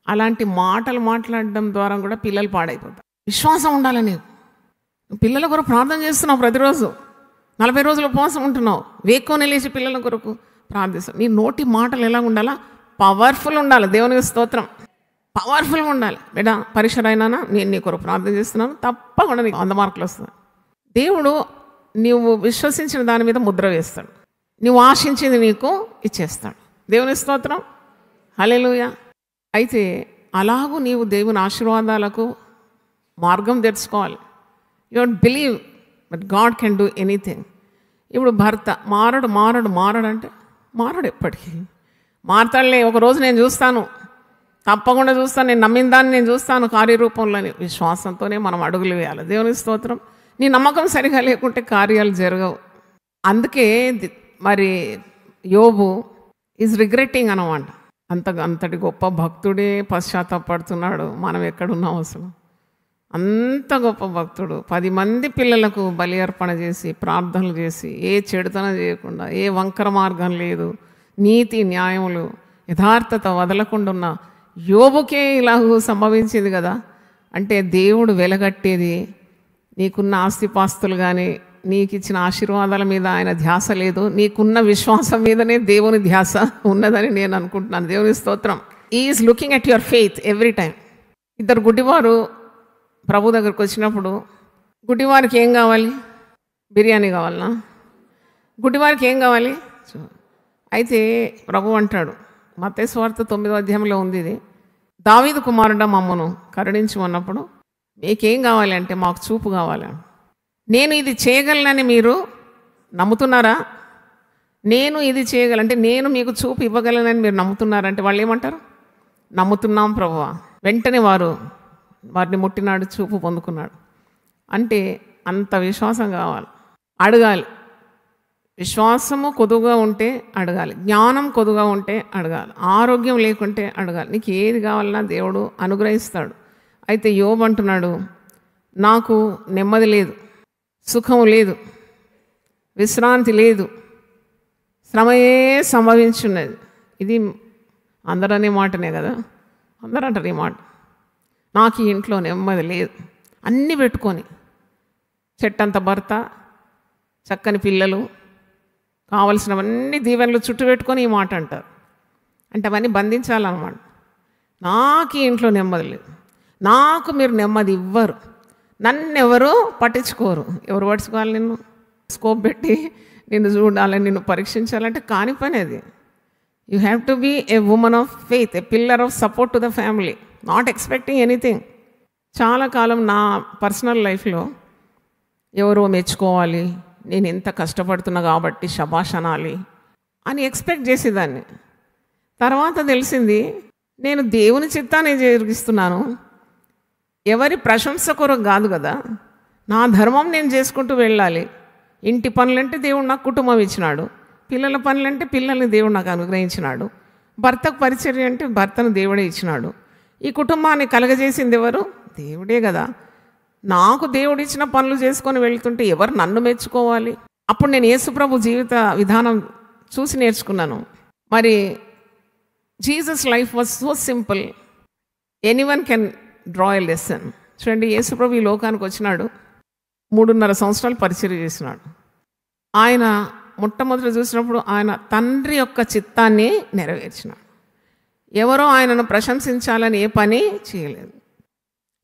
అలాంటి మాటలు మాట్లాడడం ద్వారా కూడా పిల్లలు పాడైపోతారు. విశ్వాసం ఉండాలి. నువ్వు పిల్లల కొరకు ప్రార్థన చేస్తున్నావు, ప్రతిరోజు 40 రోజులు ఉపవాసం ఉంటున్నావు, వేక్కుని లేచి పిల్లల కొరకు ప్రార్థిస్తావు. నీ నోటి మాటలు ఎలా ఉండాలా? పవర్ఫుల్ ఉండాలి. దేవునికి స్తోత్రం. పవర్ఫుల్గా ఉండాలి. బిడ్డ పరీక్ష రాయినానా, నేను నీ కొరకు ప్రార్థన చేస్తున్నాను, తప్పకుండా నీకు 100 మార్కులు వస్తుంది. దేవుడు నువ్వు విశ్వసించిన దాని మీద ముద్ర వేస్తాడు, నువ్వు ఆశించింది నీకు ఇచ్చేస్తాడు. దేవుని స్తోత్రం. హల్లెలూయా. అయితే అలాగూ నీవు దేవుని ఆశీర్వాదాలకు మార్గం తెరుచుకోవాలి. You don't believe but God can do anything. ఇప్పుడు భర్త మారడు అంటే మారడు ఎప్పటికీ. మారతాడులే, ఒకరోజు నేను చూస్తాను, తప్పకుండా చూస్తాను, నేను నమ్మిన దాన్ని నేను చూస్తాను కార్యరూపంలోని విశ్వాసంతోనే మనం అడుగులు వేయాలి. దేవుని స్తోత్రం. నీ నమ్మకం సరిగా లేకుంటే కార్యాలు జరగవు. అందుకే మరి యోబు ఈజ్ రిగ్రెటింగ్ అనమాట. అంతటి గొప్ప భక్తుడే పశ్చాత్తాపడుతున్నాడు. మనం ఎక్కడున్నాం అసలు? అంత గొప్ప భక్తుడు 10 మంది పిల్లలకు బలి అర్పణ చేసి ప్రార్థనలు చేసి ఏ చెడుతనం చేయకుండా, ఏ వంకర మార్గం లేదు, నీతి న్యాయములు యథార్థత వదలకుండా ఉన్న యోబుకే ఇలాగూ సంభవించింది కదా. అంటే దేవుడు వెలగట్టేది నీకున్న ఆస్తిపాస్తులు కానీ నీకు ఇచ్చిన ఆశీర్వాదాల మీద ఆయన ధ్యాస లేదు, నీకున్న విశ్వాసం మీదనే దేవుని ధ్యాస ఉన్నదని నేను అనుకుంటున్నాను. దేవుని స్తోత్రం. Is looking at your faith every time. 2 గుడ్డివారు ప్రభు దగ్గరకు వచ్చినప్పుడు గుడ్డివారికి ఏం కావాలి? బిర్యానీ కావాలనా? గుడ్డివారికి ఏం కావాలి? అయితే ప్రభు అంటాడు, మత్తయి సువార్త 9వ అధ్యాయంలో ఉంది ఇది, దావీదు కుమారుడా మమ్మను కరుణించమన్నప్పుడు మీకేం కావాలి అంటే మాకు చూపు కావాలి. నేను ఇది చేయగలనని మీరు నమ్ముతున్నారా? నేను ఇది చేయగలంటే నేను మీకు చూపు ఇవ్వగలనని మీరు నమ్ముతున్నారంటే వాళ్ళు ఏమంటారు? నమ్ముతున్నాం ప్రభువా. వెంటనే వారిని ముట్టినాడు, చూపు పొందుకున్నాడు. అంటే అంత విశ్వాసం కావాలి. అడగాలి. విశ్వాసము కొదువుగా ఉంటే అడగాలి, జ్ఞానం కొదువుగా ఉంటే అడగాలి, ఆరోగ్యం లేకుంటే అడగాలి. నీకు ఏది కావాలన్నా దేవుడు అనుగ్రహిస్తాడు. అయితే యోబు అంటున్నాడు, నాకు నెమ్మది లేదు, సుఖం లేదు, విశ్రాంతి లేదు, శ్రమయే సంభవించున్నది. ఇది అందరూ అనే మాటనే కదా, అందరూ అంటారు ఈ మాట. నాకు ఈ ఇంట్లో నెమ్మది లేదు. అన్నీ పెట్టుకొని చెట్టంత భర్త, చక్కని పిల్లలు, కావలసినవన్నీ దీవెనలు చుట్టూ పెట్టుకొని ఈ మాట అంటారు. అంటే అవన్నీ బంధించాలన్నమాట. నాకు ఈ ఇంట్లో నెమ్మది లేదు, నాకు మీరు నెమ్మది ఇవ్వరు, నన్ను ఎవరు పట్టించుకోరు. ఎవరు పట్టించుకోవాలి? నిన్ను స్కోప్ పెట్టి నిన్ను చూడాలని, నిన్ను పరీక్షించాలంటే కాని పని అది. You have to be a woman of faith, a pillar of support to the family, not expecting anything. చాలా కాలం నా పర్సనల్ లైఫ్లో ఎవరో మెచ్చుకోవాలి, నేను ఎంత కష్టపడుతున్నా కాబట్టి శబాష్ అనాలి అని ఎక్స్పెక్ట్ చేసేదాన్ని. తర్వాత తెలిసింది నేను దేవుని చిత్తాన్ని జరిగిస్తున్నాను, ఎవరి ప్రశంస కొరకు కాదు కదా. నా ధర్మం నేను చేసుకుంటూ వెళ్ళాలి. ఇంటి పనులంటే దేవుడు నాకు కుటుంబం ఇచ్చినాడు, పిల్లల పనులంటే పిల్లల్ని దేవుడు నాకు అనుగ్రహించినాడు, భర్తకు పరిచర్య అంటే భర్తను దేవుడే ఇచ్చినాడు. ఈ కుటుంబాన్ని కలగజేసింది ఎవరు? దేవుడే కదా. నాకు దేవుడు ఇచ్చిన పనులు చేసుకొని వెళ్తుంటే ఎవరు నన్ను మెచ్చుకోవాలి? అప్పుడు నేను యేసుప్రభు జీవిత విధానం చూసి నేర్చుకున్నాను. మరి Jesus life was so simple, anyone can draw a lesson. చూడండి, యేసుప్రభు ఈ లోకానికి వచ్చినాడు, 3.5 సంవత్సరాలు పరిచర్య చేసినాడు. ఆయన మొట్టమొదటి చూసినప్పుడు ఆయన తండ్రి యొక్క చిత్తాన్ని నెరవేర్చినాడు. ఎవరో ఆయనను ప్రశంసించాలని ఏ పని చేయలేదు.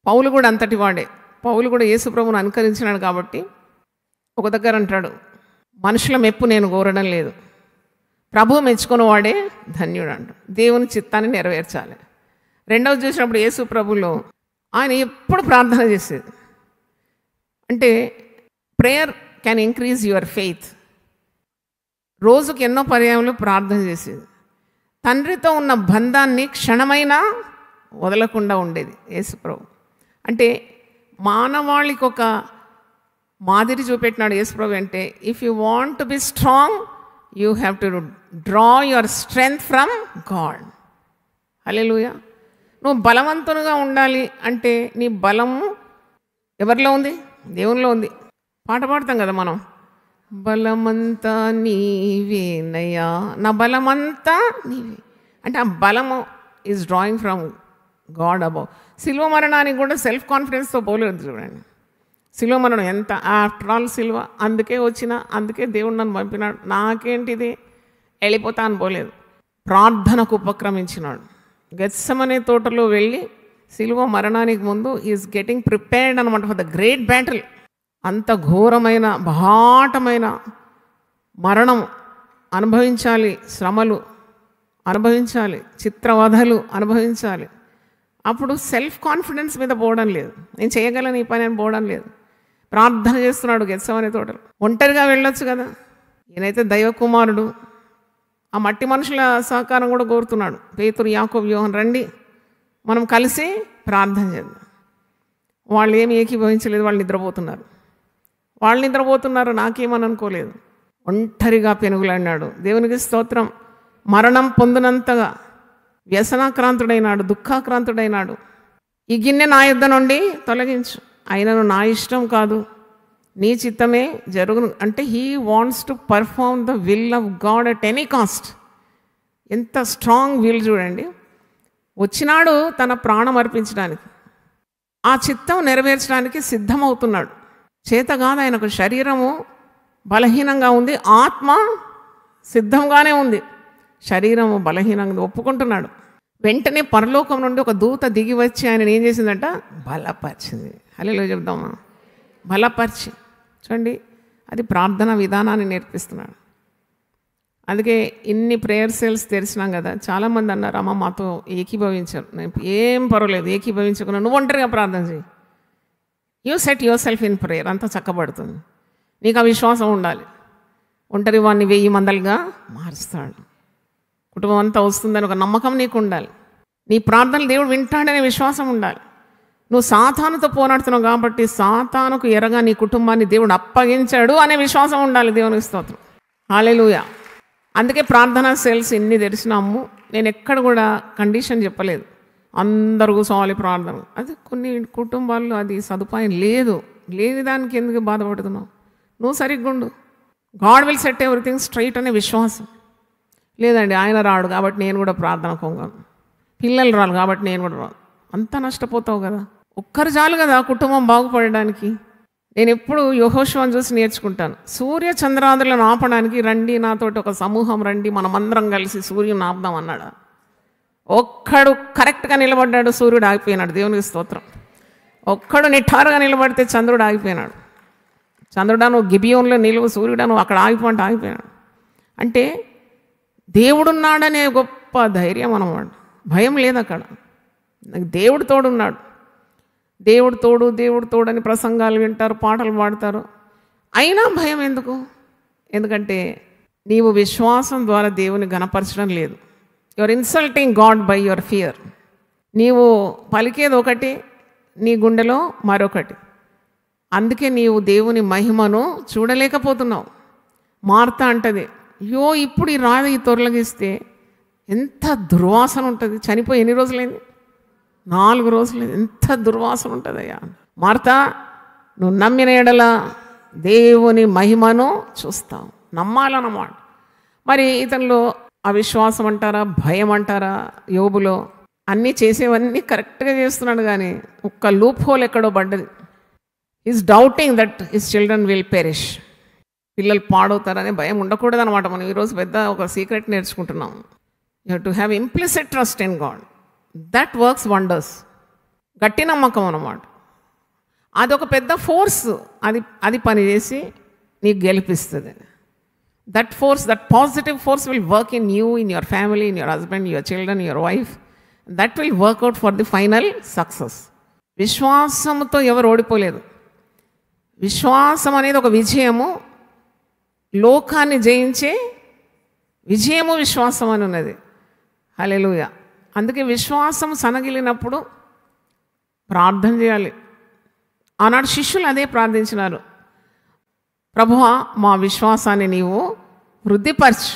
పౌలు కూడా అంతటి వాడే. పౌలు కూడా యేసుప్రభుని అనుకరించినాడు కాబట్టి ఒక దగ్గర అంటాడు, మనుషుల మెప్పు నేను కోరడం లేదు, ప్రభువు మెచ్చుకున్న వాడే ధన్యుడు అంట. దేవుని చిత్తాన్ని నెరవేర్చాలి. రెండవది చూసినప్పుడు యేసు ప్రభులో ఆయన ఎప్పుడు ప్రార్థన చేసేది. అంటే prayer can increase your faith. రోజుకి ఎన్నో పర్యాయంలో ప్రార్థన చేసేది. తండ్రితో ఉన్న బంధాన్ని క్షణమైనా వదలకుండా ఉండేది యేసుప్రభు. అంటే మానవాళికి ఒక మాదిరి చూపెట్టినాడు యేసుప్రభు. అంటే if you want to be strong you have to draw your strength from God. హల్లెలూయా. నువ్వు బలవంతునిగా ఉండాలి అంటే నీ బలము ఎవరిలో ఉంది? దేవునిలో ఉంది. పాట పాడతాం కదా మనం, బలమంతా నీవేనయ్యా, నా బలమంతా నీవే. అంటే ఆ బలము is drawing from God above. సిలువ మరణానికి కూడా సెల్ఫ్ కాన్ఫిడెన్స్తో పోలేదు. చూడండి, సిలువ మరణం ఎంత, ఆఫ్టర్ ఆల్ సిలువ, అందుకే అందుకే దేవుడు నన్ను పంపినాడు, నాకేంటిది వెళ్ళిపోతా అని పోలేదు. ప్రార్థనకు ఉపక్రమించినాడు. గెత్సెమనే తోటలో వెళ్ళి సిలువ మరణానికి ముందు ఈజ్ గెటింగ్ ప్రిపేర్డ్ అనమాట ఫర్ ద గ్రేట్ బ్యాటిల్. అంత ఘోరమైన బాటమైన మరణం అనుభవించాలి, శ్రమలు అనుభవించాలి, చిత్రవధలు అనుభవించాలి. అప్పుడు సెల్ఫ్ కాన్ఫిడెన్స్ మీద పోవడం లేదు, నేను చేయగలను ఈ పని అని పోవడం లేదు. ప్రార్థన చేస్తున్నాడు గెత్సెమనే తోటలో. ఒంటరిగా వెళ్ళొచ్చు కదా, ఈయనైతే దైవకుమారుడు. ఆ మట్టి మనుషుల సహకారం కూడా కోరుతున్నాడు. పేతురు, యాకోబు, యోహన్ రండి మనం కలిసి ప్రార్థన చేద్దాం. వాళ్ళు ఏమి ఏకీభవించలేదు, వాళ్ళు నిద్రపోతున్నారు. నాకేమని అనుకోలేదు. ఒంటరిగా పెనుగులాడినాడు. దేవునికి స్తోత్రం. మరణం పొందినంతగా వ్యసనాక్రాంతుడైనాడు, దుఃఖాక్రాంతుడైనాడు. ఈ గిన్నె నా యుద్ధ నుండి తొలగించు, అయినను నా ఇష్టం కాదు నీ చిత్తమే జరుగును. అంటే he wants to perform the will of God at any cost. ఎంత స్ట్రాంగ్ విల్ చూడండి. వచ్చినాడు తన ప్రాణం అర్పించడానికి, ఆ చిత్తం నెరవేర్చడానికి సిద్ధమవుతున్నాడు. చేత కాదు ఆయనకు, శరీరము బలహీనంగా ఉంది, ఆత్మ సిద్ధంగానే ఉంది, శరీరము బలహీనంగా ఒప్పుకుంటున్నాడు. వెంటనే పరలోకం నుండి ఒక దూత దిగి వచ్చి ఆయన ఏం చేసిందంట, బలపరిచింది. హల్లెలూయా చెప్దామా? బలపరిచి. చూడండి, అది ప్రార్థన విధానాన్ని నేర్పిస్తున్నాడు. అందుకే ఇన్ని ప్రేయర్ సెల్స్ తెరిచినాం కదా, చాలామంది అన్నారు అమ్మ మాతో ఏకీభవించారు. ఏం పర్వాలేదు, ఏకీభవించకుండా నువ్వు ఒంటరిగా ప్రార్థన చేయి, you set your self in prayer, అంతా చక్కబడుతుంది. నీకు ఆ విశ్వాసం ఉండాలి. ఒంటరి వాడిని 1000 మందలుగా మారుస్తాడు, కుటుంబం అంతా వస్తుందని ఒక నమ్మకం నీకు ఉండాలి. నీ ప్రార్థనలు దేవుడు వింటాడనే విశ్వాసం ఉండాలి. నువ్వు సాతానుతో పోరాడుతున్నావు కాబట్టి సాతానుకు ఎరగా నీ కుటుంబాన్ని దేవుడు అప్పగించాడు అనే విశ్వాసం ఉండాలి. దేవునికి స్తోత్రం, హల్లెలూయా. అందుకే ప్రార్థనా సెల్స్ ఇన్ని తెరిచినాము. నేను ఎక్కడ కూడా కండిషన్ చెప్పలేదు, అందరూ కూర్చోవాలి ప్రార్థన. అది కొన్ని కుటుంబాల్లో అది సదుపాయం లేదు, లేని దానికి ఎందుకు బాధపడుతున్నావు? నువ్వు సరిగ్గా ఉండు, God will set everything straight అనే విశ్వాసం. లేదండి ఆయన రాడు కాబట్టి నేను కూడా ప్రార్థన కొంగాను, పిల్లలు రాను కాబట్టి నేను కూడా రాను, అంతా నష్టపోతావు కదా. ఒక్కరు చాలు కదా కుటుంబం బాగుపడడానికి. నేను ఎప్పుడు యెహోషువను చూసి నేర్చుకుంటాను. సూర్య చంద్రాదులను ఆపడానికి రండి, నాతోటి ఒక సమూహం రండి, మనమందరం కలిసి సూర్యుని ఆపుదాం అన్నాడు. ఒక్కడు కరెక్ట్గా నిలబడ్డాడు, సూర్యుడు ఆగిపోయినాడు. దేవునికి స్తోత్రం. ఒక్కడు నిఠారుగా నిలబడితే చంద్రుడు ఆగిపోయినాడు. చంద్రుడా నువ్వు గిబియోన్లో నిలువు, సూర్యుడా నువ్వు అక్కడ ఆగిపోంటే ఆగిపోయినాడు. అంటే దేవుడున్నాడనే గొప్ప ధైర్యం అన్నమాట. భయం లేదు అక్కడ. నాకు దేవుడు తోడున్నాడు. దేవుడు తోడు అని ప్రసంగాలు వింటారు, పాటలు పాడతారు, అయినా భయం ఎందుకు? ఎందుకంటే నీవు విశ్వాసం ద్వారా దేవుని గణపరచడం లేదు. Your insulting God by your fear. నీవు పలికేది ఒకటి, నీ గుండెలో మరొకటి. అందుకే నీవు దేవుని మహిమను చూడలేకపోతున్నావు. మార్త అంటది, అయ్యో ఇప్పుడు ఈ రాయి తొలగిస్తే ఎంత దుర్వాసన ఉంటుంది. చనిపోయి ఎన్ని రోజులైంది? 4 రోజులైంది. ఎంత దుర్వాసన ఉంటుందయ్యా. మార్త, నువ్వు నమ్మిన ఎడల దేవుని మహిమను చూస్తావు. నమ్మాలన్నమాట. మరి ఇతనిలో అవిశ్వాసం అంటారా, భయం అంటారా? యోబులో అన్నీ చేసేవన్నీ కరెక్ట్గా చేస్తున్నాడు, కానీ ఒక్క లూప్ హోల్ ఎక్కడో పడ్డది. Is doubting that his children will perish. పిల్లలు పాడవుతారనే భయం ఉండకూడదు అనమాట. మనం ఈరోజు పెద్ద ఒక సీక్రెట్ నేర్చుకుంటున్నాం. You have to have implicit trust in God. That works wonders. గట్టి నమ్మకం అన్నమాట. అదొక పెద్ద ఫోర్స్. అది పనిచేసి నీకు గెలిపిస్తుంది. That force, that positive force will work in you, in your family, in your husband, your children, your wife. That will work out for the final success. విశ్వాసంతో ఎవరు ఓడిపోలేదు. విశ్వాసం అనేది ఒక విజయము, లోకాన్ని జయించే విజయము విశ్వాసం అని ఉన్నది. హల్లెలూయా. అందుకే విశ్వాసం సనగిలినప్పుడు ప్రార్థన చేయాలి. ఆనాడు శిష్యులు అదే ప్రార్థించినారు, ప్రభువా మా విశ్వాసాన్ని నీవు వృద్ధిపరచు.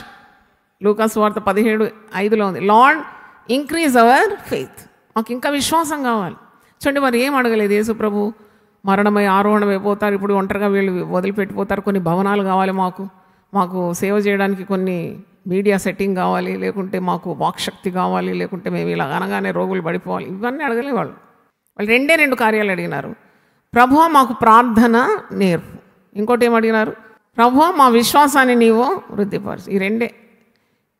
లూకాసు వార్త 17:5లో ఉంది, లార్డ్ ఇంక్రీజ్ అవర్ ఫెయిత్. మాకు ఇంకా విశ్వాసం కావాలి. చూడండి, మరి ఏం అడగలేదు యేసు ప్రభు. మరణమై ఆరోహణమైపోతారు, ఇప్పుడు ఒంటరిగా వీళ్ళు వదిలిపెట్టిపోతారు, కొన్ని భవనాలు కావాలి మాకు సేవ చేయడానికి కొన్ని మీడియా సెట్టింగ్ కావాలి, లేకుంటే మాకు వాక్శక్తి కావాలి, లేకుంటే మేము ఇలా అనగానే రోగులు పడిపోవాలి. ఇవన్నీ అడగలే వాళ్ళు 2 కార్యాలు అడిగినారు. ప్రభువా మాకు ప్రార్థన నేర్పు. ఇంకోటి ఏం అడిగినారు? ప్రభువా మా విశ్వాసాన్ని నీవు వృద్ధిపరచు. ఈ 2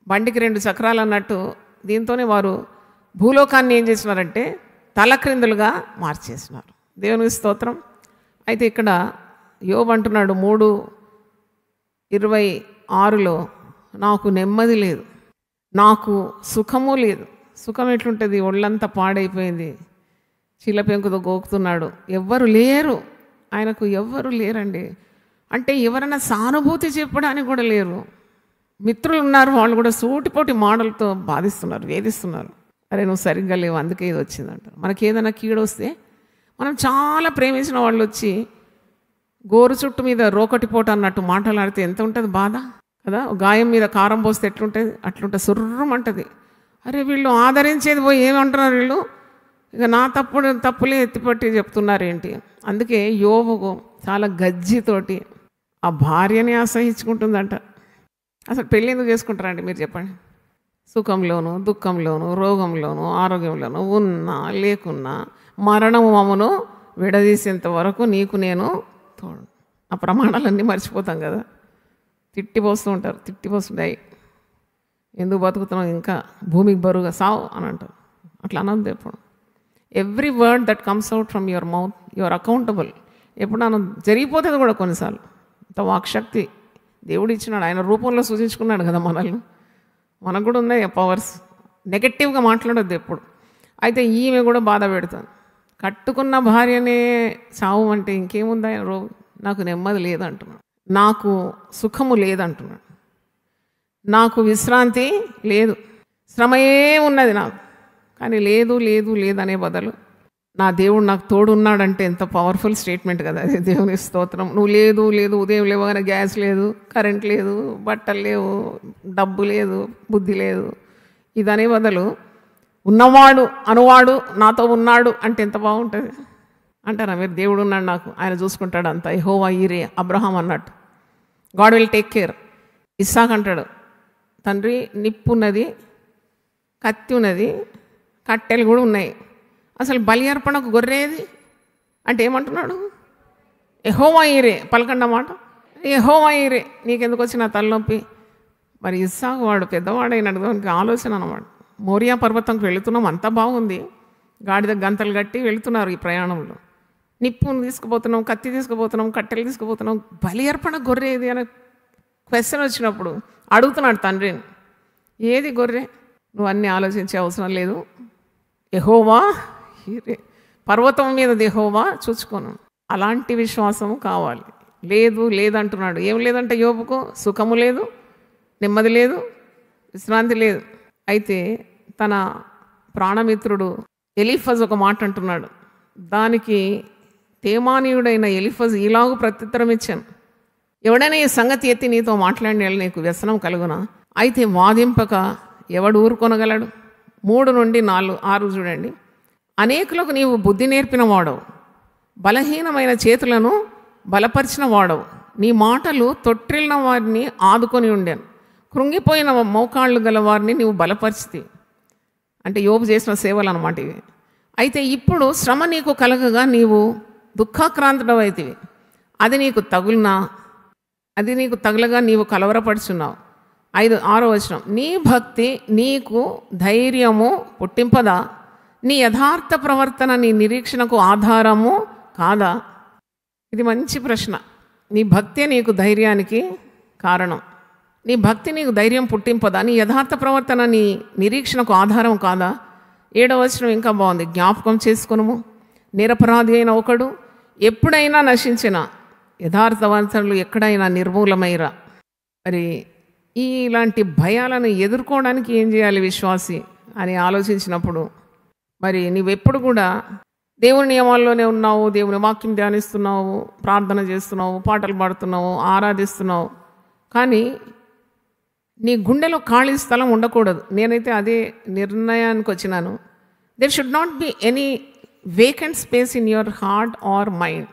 బండికి 2 చక్రాలు అన్నట్టు దీంతోనే వారు భూలోకాన్ని ఏం చేసినారంటే తలక్రిందులుగా మార్చేసినారు. దేవునికి స్తోత్రం. అయితే ఇక్కడ యోబు అంటున్నాడు 3:26లో, నాకు నెమ్మది లేదు, నాకు సుఖము లేదు. సుఖం ఎట్లుంటుంది? ఒళ్ళంతా పాడైపోయింది, చీలపెంకుతో గోకుతున్నాడు, ఎవ్వరు లేరు ఆయనకు, ఎవ్వరు లేరండి. అంటే ఎవరైనా సానుభూతి చెప్పడానికి కూడా లేరు. మిత్రులు ఉన్నారు, వాళ్ళు కూడా సూటిపోటి మాటలతో బాధిస్తున్నారు, వేధిస్తున్నారు. అరే నువ్వు సరిగ్గా లేవు, అందుకే ఇది వచ్చిందంట. మనకి ఏదైనా కీడొస్తే మనం చాలా ప్రేమించిన వాళ్ళు వచ్చి గోరు చుట్టు మీద రోకటి పోట అన్నట్టు మాట్లాడితే ఎంత ఉంటుంది బాధ కదా. గాయం మీద కారం పోస్తే ఎట్లుంటుంది? అట్లుంటుంది, సుర్రమంటుంది. అరే వీళ్ళు ఆదరించేది పోయి ఏమంటున్నారు వీళ్ళు, ఇక నా తప్పులే ఎత్తిపట్టి చెప్తున్నారు ఏంటి. అందుకే యోబు చాలా గజ్జితోటి ఆ భార్యని అసహించుకుంటుందంట. అసలు పెళ్ళి ఎందుకు చేసుకుంటారండి మీరు చెప్పండి? సుఖంలోను, దుఃఖంలోను, రోగంలోను, ఆరోగ్యంలోను, ఉన్నా లేకున్నా మరణము మమ్మను విడదీసేంత వరకు నీకు నేను తోడు. ఆ ప్రమాణాలన్నీ మర్చిపోతాం కదా. తిట్టిపోస్తూ ఉంటారు, తిట్టిపోస్తుంటాయి. ఎందుకు బతుకుతున్నావు, ఇంకా భూమికి బరువుగా సావు అని అంటారు. అట్లా అనద్దు ఎప్పుడు. Every word that comes out from your mouth your accountable. ఎప్పుడన్నా జరిగిపోతుంది కూడా కొన్నిసార్లు. అంత వాక్శక్తి దేవుడు ఇచ్చినాడు, ఆయన రూపంలో సూచించుకున్నాడు కదా మనల్ని. మనకు కూడా ఉన్నాయి పవర్స్. నెగటివ్గా మాట్లాడొద్దు ఎప్పుడు. అయితే ఈమె కూడా బాధ పెడతాను. కట్టుకున్న భార్యనే చావు అంటే ఇంకేముంది ఆయన రోగు. నాకు నెమ్మది లేదంటున్నాడు, నాకు సుఖము లేదంటున్నాడు, నాకు విశ్రాంతి లేదు, శ్రమయే ఉన్నది నాకు, కానీ లేదు లేదు లేదనే బదులు నా దేవుడు నాకు తోడున్నాడంటే ఎంత పవర్ఫుల్ స్టేట్మెంట్ కదా అది. దేవుని స్తోత్రం. నువ్వు లేదు లేదు, ఉదయం లేవగానే గ్యాస్ లేదు, కరెంట్ లేదు, బట్టలు లేవు, డబ్బు లేదు, బుద్ధి లేదు, ఇదనే బదులు ఉన్నవాడు అనువాడు నాతో ఉన్నాడు అంటే ఎంత బాగుంటుంది అంటారా మీరు? దేవుడు ఉన్నాడు నాకు, ఆయన చూసుకుంటాడు అంతా. యెహోవా ఈరే, అబ్రహాం అన్నట్టు, God will take care. Isaac అంటాడు, తండ్రి నిప్పు ఉన్నది, కత్తి ఉన్నది, కట్టెలు కూడా ఉన్నాయి, అసలు బలి అర్పణకు గొర్రెది అంటే ఏమంటున్నాడు? యెహోవా ఈరే. పలకండి మాట, యెహోవా ఈరే. నీకెందుకు వచ్చిన తలనొప్పి? మరి ఇస్సాకు వాడు పెద్దవాడైనడు, దానికి ఆలోచన అన్నమాట. మోరియా పర్వతంకి వెళుతున్నాం, అంతా బాగుంది, గాడిద గంతలు కట్టి వెళుతున్నారు ఈ ప్రయాణంలో. నిప్పును తీసుకుపోతున్నాం, కత్తి తీసుకుపోతున్నాం, కట్టెలు తీసుకుపోతున్నాం, బలి అర్పణ గొర్రె ఏది అనే క్వశ్చన్ వచ్చినప్పుడు అడుగుతున్నాడు తండ్రిని, ఏది గొర్రె? నువ్వు అన్నీ ఆలోచించే అవసరం లేదు, యెహోవా ఈరే, పర్వతం మీద యెహోవా చూచుకోను. అలాంటి విశ్వాసం కావాలి. లేదు లేదంటున్నాడు. ఏం లేదంటే యోబుకు సుఖము లేదు, నెమ్మది లేదు, విశ్రాంతి లేదు. అయితే తన ప్రాణమిత్రుడు ఎలీఫజ్ ఒక మాట అంటున్నాడు. దానికి తేమానీయుడైన ఎలీఫజ్ ఇలాగూ ప్రత్యుత్తరం ఇచ్చాను, ఎవడైనా ఈ సంగతి ఎత్తి నీతో మాట్లాడిన నీకు వ్యసనం కలుగునా? అయితే వాదింపక ఎవడు ఊరుకొనగలడు? 3 నుండి 6 చూడండి. అనేకులకు నీవు బుద్ధి నేర్పిన వాడవు, బలహీనమైన చేతులను బలపరిచిన వాడవు, నీ మాటలు తొట్టిల్లిన వారిని ఆదుకొని ఉండాను, కృంగిపోయిన మోకాళ్ళు గల వారిని నీవు బలపరిచితి. అంటే యోబు చేసిన సేవలు అన్నమాట ఇవి. అయితే ఇప్పుడు శ్రమ నీకు కలగగా నీవు దుఃఖాక్రాంతుడవైతివి, అది నీకు తగులగా నీవు కలవరపడుచున్నావు. 6వ వచనం, నీ భక్తి నీకు ధైర్యము పుట్టింపదా? నీ యథార్థ ప్రవర్తన నీ నిరీక్షణకు ఆధారము కాదా? ఇది మంచి ప్రశ్న. నీ భక్తే నీకు ధైర్యానికి కారణం. నీ భక్తి నీకు ధైర్యం పుట్టింపదా? నీ యథార్థ ప్రవర్తన నీ నిరీక్షణకు ఆధారం కాదా? 7వ వచనం ఇంకా బాగుంది, జ్ఞాపకం చేసుకొనుము, నిరపరాధి అయిన ఒకడు ఎప్పుడైనా నశించిన, యథార్థవంతులు ఎక్కడైనా నిర్మూలమైరా. మరి ఇలాంటి భయాలను ఎదుర్కోవడానికి ఏం చేయాలి విశ్వాసి అని ఆలోచించినప్పుడు, మరి నీవెప్పుడు కూడా దేవుని నియమాల్లోనే ఉన్నావు, దేవుని వాక్యం ధ్యానిస్తున్నావు, ప్రార్థన చేస్తున్నావు, పాటలు పాడుతున్నావు, ఆరాధిస్తున్నావు, కానీ నీ గుండెలో ఖాళీ స్థలం ఉండకూడదు. నేనైతే అదే నిర్ణయానికి వచ్చినాను. There should not be any vacant space in your heart or mind.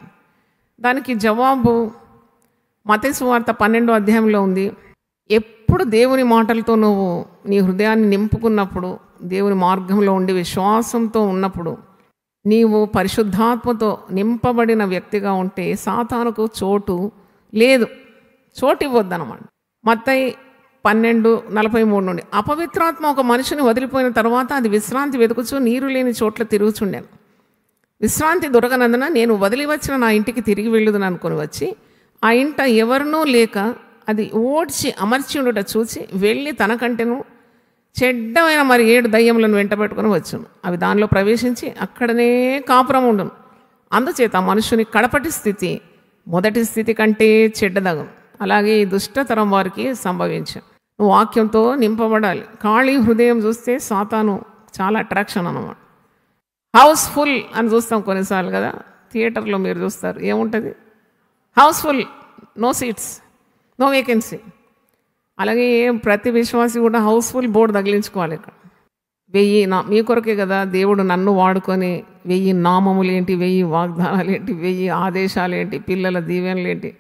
దానికి జవాబు మత్తయి సువార్త 12వ అధ్యాయంలో ఉంది. ఎప్పుడు దేవుని మాటలతో నువ్వు నీ హృదయాన్ని నింపుకున్నప్పుడు, దేవుని మార్గంలో ఉండి విశ్వాసంతో ఉన్నప్పుడు, నీవు పరిశుద్ధాత్మతో నింపబడిన వ్యక్తిగా ఉంటే సాతానుకు చోటు లేదు, చోటు ఇవ్వద్దన్నమాట. మత్తయి 12:43 నుండి, అపవిత్రాత్మ ఒక మనిషిని వదిలిపోయిన తర్వాత అది విశ్రాంతి వెతుకుచూ నీరు లేని చోట్ల తిరుగుచుండాను. విశ్రాంతి దొరకనందున నేను వదిలి వచ్చిన నా ఇంటికి తిరిగి వెళ్ళుదని అనుకుని వచ్చి ఆ ఇంట ఎవరినూ లేక అది ఓడ్చి అమర్చి ఉండట చూసి వెళ్ళి తనకంటేను చెడ్డమైన మరి 7 దయ్యములను వెంటబెట్టుకుని వచ్చును. అవి దానిలో ప్రవేశించి అక్కడనే కాపురం ఉండును. అందుచేత మనుషుని కడపటి స్థితి మొదటి స్థితి కంటే చెడ్డదగం. అలాగే ఈ దుష్టతరం వారికి సంభవించాం. నువ్వు వాక్యంతో నింపబడాలి. ఖాళీ హృదయం చూస్తే సాతాను చాలా అట్రాక్షన్ అన్నమాట. హౌస్ఫుల్ అని చూస్తాం కొన్నిసార్లు కదా, థియేటర్లో మీరు చూస్తారు, ఏముంటుంది? House full, no seats, no vacancy. అలాగే ప్రతి విశ్వాసి కూడా హౌస్ఫుల్ బోర్డు తగిలించుకోవాలి. ఇక్కడ 1000 మీ కొరకే కదా దేవుడు నన్ను వాడుకొని 1000 నామములు ఏంటి, 1000 వాగ్దానాలు ఏంటి, 1000 ఆదేశాలు ఏంటి, పిల్లల దీవెనలు ఏంటి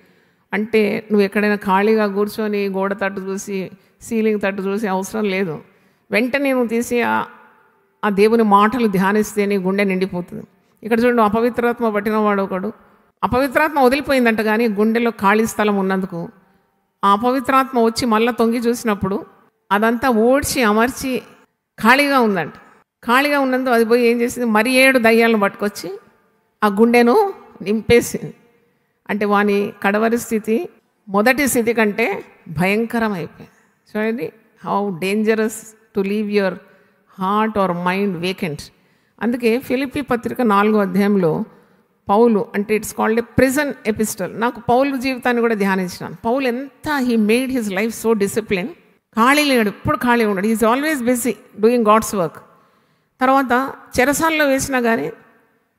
అంటే నువ్వు ఎక్కడైనా ఖాళీగా కూర్చొని గోడ తట్టు చూసి సీలింగ్ తట్టు చూసి అవసరం లేదు. వెంటనే నువ్వు తీసి ఆ దేవుని మాటలు ధ్యానిస్తే నీ గుండె నిండిపోతుంది. ఇక్కడ చూడండి, అపవిత్రాత్మ పట్టిన వాడు ఒకడు, అపవిత్రాత్మ వదిలిపోయిందంట, కానీ గుండెలో ఖాళీ స్థలం ఉన్నందుకు ఆ అపవిత్రాత్మ వచ్చి మళ్ళీ తొంగి చూసినప్పుడు అదంతా ఓడ్చి అమర్చి ఖాళీగా ఉందంట. ఖాళీగా ఉన్నందుకు అది పోయి ఏం చేసింది, మరి 7 దయ్యాలను పట్టుకొచ్చి ఆ గుండెను నింపేసింది. అంటే వాని కడవరి స్థితి మొదటి స్థితి కంటే భయంకరం అయిపోయింది. చూడండి, how dangerous to leave your heart or mind vacant. అందుకే ఫిలిప్పీ పత్రిక 4వ అధ్యాయంలో పౌలు, అంటే it's called a prison epistle. నాకు పౌలు జీవితాన్ని కూడా ధ్యానించినాను. పౌలు ఎంత he made his life so discipline. ఖాళీ లేడు, ఎప్పుడు ఖాళీ ఉన్నాడు. Is always busy doing God's work. తర్వాత చెరసాలలో వేసినా కానీ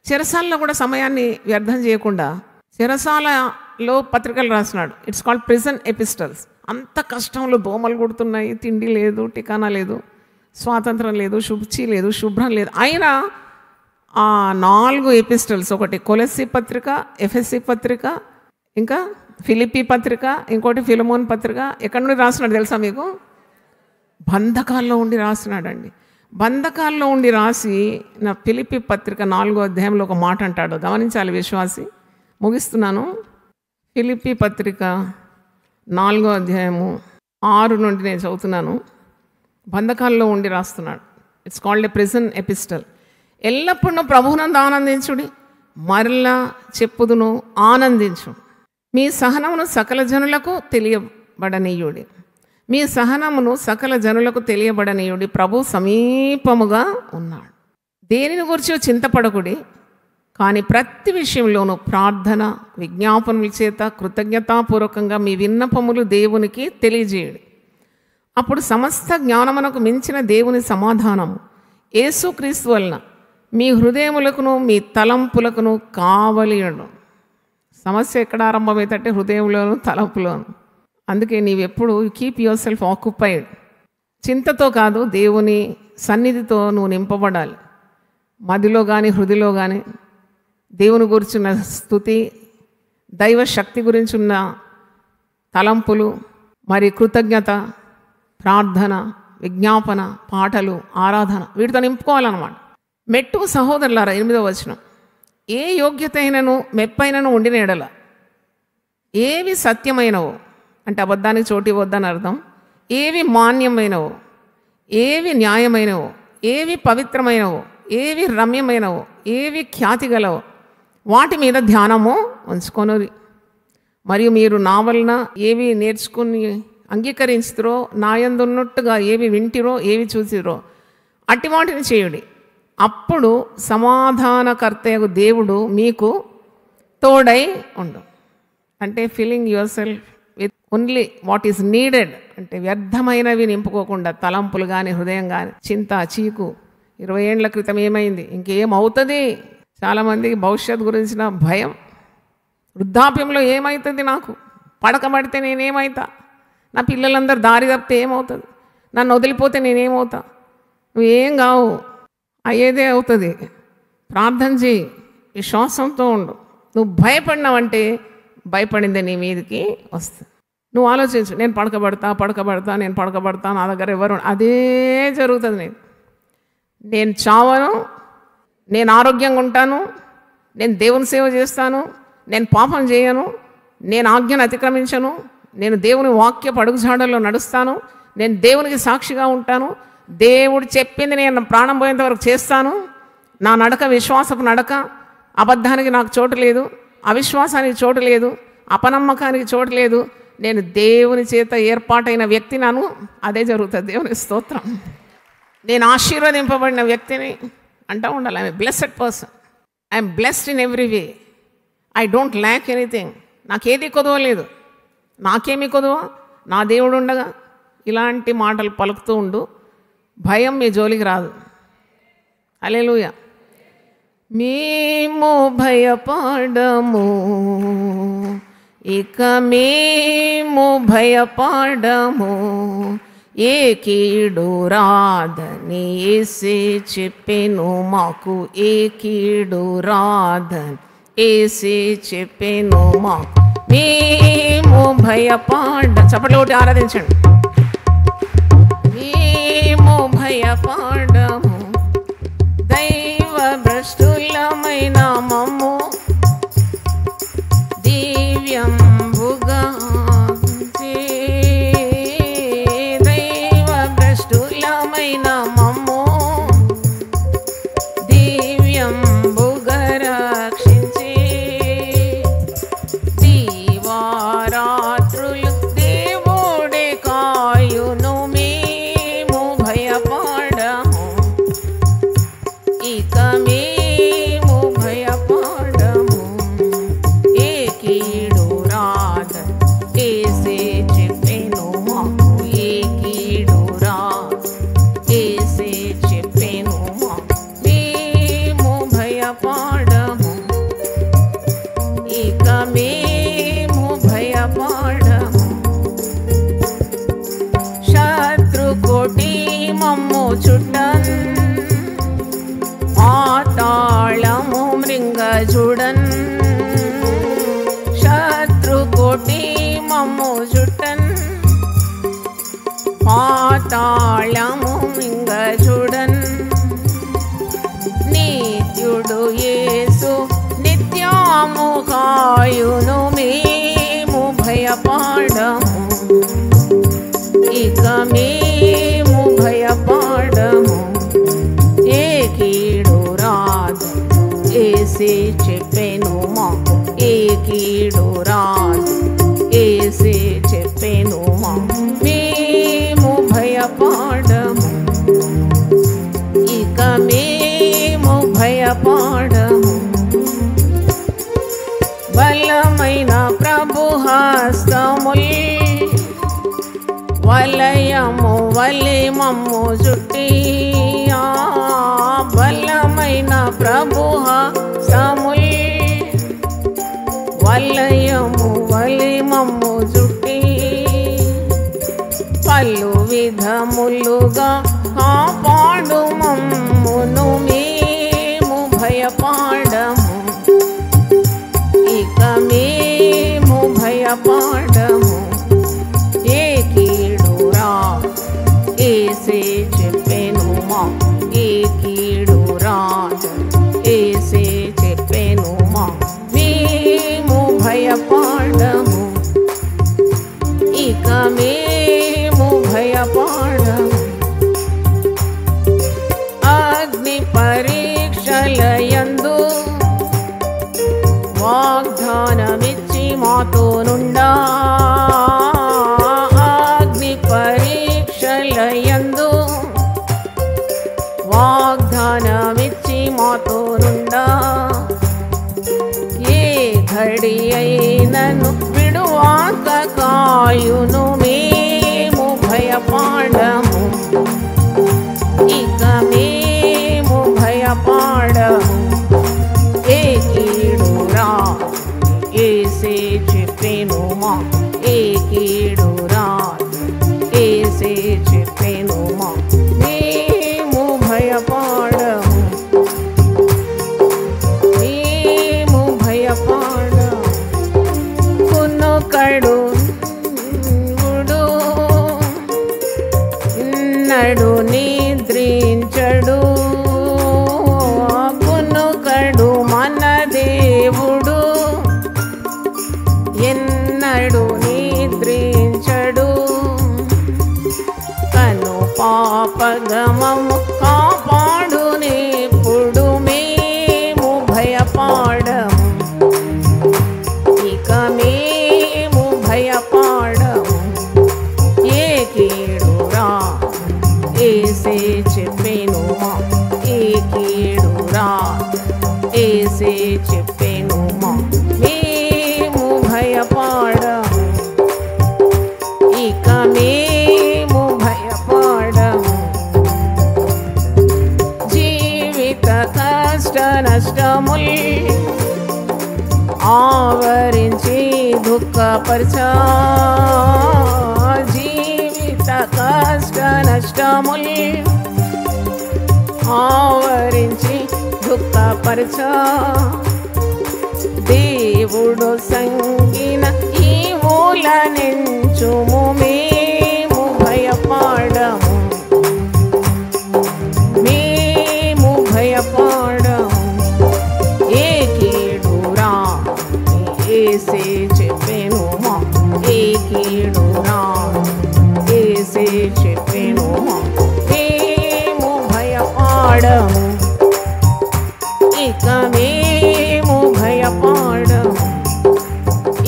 చెరసాలలో కూడా సమయాన్ని వ్యర్థం చేయకుండా చెరసాలలో పత్రికలు రాసినాడు. It's called prison epistles. అంత కష్టంలో దోమలు కొడుతున్నాయి, తిండి లేదు, టికానా లేదు, స్వాతంత్రం లేదు, శుచి లేదు, శుభ్రం లేదు. అయినా ఆ 4 ఎపిస్టల్స్, ఒకటి కొలస్సీ పత్రిక, ఎఫెసీ పత్రిక, ఇంకా ఫిలిప్పీ పత్రిక, ఇంకోటి ఫిలమోన్ పత్రిక, ఎక్కడి నుండి రాసినాడు తెలుసా మీకు? బంధకాల్లో ఉండి రాసినాడండి. బంధకాల్లో ఉండి రాసి నా ఫిలిప్పీ పత్రిక 4వ అధ్యాయంలో ఒక మాట అంటాడు, గమనించాలి విశ్వాసి. ముగిస్తున్నాను. ఫిలిప్పీ పత్రిక 4వ అధ్యాయము 6 నుండి నేను చదువుతున్నాను. బంధకాల్లో ఉండి రాస్తున్నాడు. It's called a prison epistle. ఎల్లప్పుడూ ప్రభువునందు ఆనందించుడి, మరలా చెప్పుదును ఆనందించు. మీ సహనమును సకల జనులకు తెలియబడనీయుడి. మీ సహనమును సకల జనులకు తెలియబడనీయుడి. ప్రభు సమీపముగా ఉన్నాడు. దేనిని గురించి చింతపడకుడి, కానీ ప్రతి విషయంలోనూ ప్రార్థన విజ్ఞాపనముల చేత కృతజ్ఞతాపూర్వకంగా మీ విన్నపములు దేవునికి తెలియజేయుడి. అప్పుడు సమస్త జ్ఞానమునకు మించిన దేవుని సమాధానము యేసుక్రీస్తు వలన మీ హృదయములకును మీ తలంపులకును కావలియుండు. సమస్య ఎక్కడ ఆరంభమైతే హృదయంలోను తలంపులోను. అందుకే నీవెప్పుడు కీప్ యువర్ సెల్ఫ్ ఆక్యుపైడ్. చింతతో కాదు, దేవుని సన్నిధితో నువ్వు నింపబడాలి. మదిలో కానీ హృదయలో కానీ దేవుని గురించిన స్తుతి, దైవ శక్తి గురించి ఉన్న తలంపులు, మరి కృతజ్ఞత, ప్రార్థన, విజ్ఞాపన, పాటలు, ఆరాధన, వీటితో నింపుకోవాలన్నమాట. మెట్టు సహోదరులారా, 8వ వచనం, ఏ యోగ్యత అయినను మెప్పైనను ఉండిన ఎడల, ఏవి సత్యమైనవో అంటే అబద్ధానికి చోటు ఇవ్వద్దని అర్థం, ఏవి మాన్యమైనవో, ఏవి న్యాయమైనవో, ఏవి పవిత్రమైనవో, ఏవి రమ్యమైనవో, ఏవి ఖ్యాతి గలవో వాటి మీద ధ్యానము ఉంచుకొనురి. మరియు మీరు నా వలన ఏవి నేర్చుకుని అంగీకరించుతురో, నా యందు ఉన్నట్టుగా ఏవి వింటిరో, ఏవి చూసిరో అట్టి వాటిని చేయుడి. అప్పుడు సమాధానకర్తయగు దేవుడు మీకు తోడై ఉండు. అంటే filling your self with only what is needed. అంటే వ్యర్థమైనవి నింపుకోకుండా, తలంపులు కానీ హృదయం కానీ, చింత, చీకు, 20 ఏళ్ల క్రితం ఏమైంది, ఇంకేమవుతుంది, చాలామందికి భవిష్యత్తు గురించిన భయం, వృద్ధాప్యంలో ఏమవుతుంది, నాకు పడకబడితే నేనేమవుతా, నా పిల్లలందరూ దారి తప్పితే ఏమవుతుంది, నన్ను వదిలిపోతే నేనేమవుతా, నువ్వేం కావు, అయ్యేదే అవుతుంది. ప్రార్థన చేయి, విశ్వాసంతో ఉండు. నువ్వు భయపడినావంటే భయపడిందే నీ మీదకి వస్తుంది. నువ్వు ఆలోచించు, నేను పడకబడతా, నేను పడకబడతా, నా దగ్గర ఎవరు, అదే జరుగుతుంది. నేను చావను, నేను ఆరోగ్యంగా ఉంటాను, నేను దేవుని సేవ చేస్తాను, నేను పాపం చేయను, నేను ఆజ్ఞను అతిక్రమించను, నేను దేవుని వాక్యపు అడుగుజాడల్లో నడుస్తాను, నేను దేవునికి సాక్షిగా ఉంటాను, దేవుడు చెప్పింది నేను ప్రాణం పోయేంత వరకు చేస్తాను, నా నడక విశ్వాసపు నడక, అబద్ధానికి నాకు చోటు లేదు, అవిశ్వాసానికి చోటు లేదు, అపనమ్మకానికి చోటు లేదు, నేను దేవుని చేత ఏర్పాటైన వ్యక్తి నాను, అదే జరుగుతుంది. దేవుని స్తోత్రం. నేను ఆశీర్వదింపబడిన వ్యక్తిని అంటూ ఉండాలి. I'm blessed person, I'm blessed in every way, I don't lack anything. నాకేది కొదవలేదు, నాకేమీ కొదవ, నా దేవుడు ఉండగా. ఇలాంటి మాటలు పలుకుతూ ఉండు, భయం మీ జోలికి రాదు. హల్లెలూయా. మేము భయపడము, ఇక మేము భయపడము, ఏ కీడు రాదని యేసే చెప్పెను మాకు, ఏ కీడు రాదని యేసే చెప్పెను మాకు. మేము చప్పట్లు కొట్టి ఆరాధించండి. మేము భయపడము, దైవ భ్రష్టులమైన మమ్ము దివ్యంబుగా దైవ భ్రష్టులమైన మమ్ము దివ్యంబుగా రక్షించే దీవారాత్రులు దేవుడే కాయును. మేము భయపడము, ఇక మేము భయపడము, ఏ కీడు రాదని యేసే చెప్పెను మాకు, ఏ కీడు రాదని యేసే చెప్పెను మాకు. మేము భయపడము, ఇక మేము భయపడము, శత్రుకోటి మమ్ము చుట్టన్, పాతాళము మృంగజుడన్, శత్రుకోటి మమ్ము చుట్టన్, పాతాళము మృంగజుడన్, నిత్యుడు యేసు నిత్యము కాయును. మేము భయపడము, ఇక మేము భయపడము, ఏ కీడు రాదు యేసే చెప్పెను మాకు, ఏ కీడు రాదు యేసే చెప్పెను మాకు. మేము భయపడము, ఇక మేము భయపడము, బలమైన ప్రభు హస్తముల్ వలయము వలె మమ్ము చుట్టి, బలమైన ప్రభు హస్తముల్ వలయము వలె మమ్ము చుట్టి, పలు విధములుగా కాపాడు మమ్మును. మేము భయపడము, ఇక మేము భయపడము, ఏ కీడు రాదు యేసే చెప్పెను మాకు, ఏ కీడు రాదని యేసే చెప్పెను మాకు. మేము భయపడము, ఇక మేము భయపడము, అగ్ని పరీక్షలయందు వాగ్దానమిచ్చి మాతో నుండా, అగ్ని పరీక్షలయందు వాగ్దానమిచ్చి మాతో నుండా, ఏ ఘడి అయినను విడువాక కాయును. మేము భయపడము, ఇక మేము భయపడము, ఏ కీడు రాదు యేసే చెప్పెను మాకు, ఏ కీడు రాదు యేసే చెప్పెను మాకు. మేము భయపడము, మేము భయపడము, కునుకడు నడు నిద్రించడు, కునుకడు మన దేవుడు ఎన్నడు నిద్రించడు, కను పాపగమము కాపాడు నేప్పుడు. మేము భయపడము, ఇక మేము భయపడము, ఏ కీడు రాదు ఏసే చెప్పెనుమా ఈ కీడురా ఏసే చెప్పెనుమా మేము భయపడము ఇక మేము భయపడము జీవిత కష్ట నష్టముల్ ఆవరించి దుఃఖపరచా జీవిత కష్ట నష్టముల్ ఆవరించి దుఃఖపరచా దేవుడు సంగిన ఈ మూల నెంచుము మేము భయపడము మేము భయపడము ఏ కీడురా ఏసే చెప్పెనుమా ఏ కీడురా ఏసే చెప్పెనుమా మేము భయపడము ఇక మేము భయపడము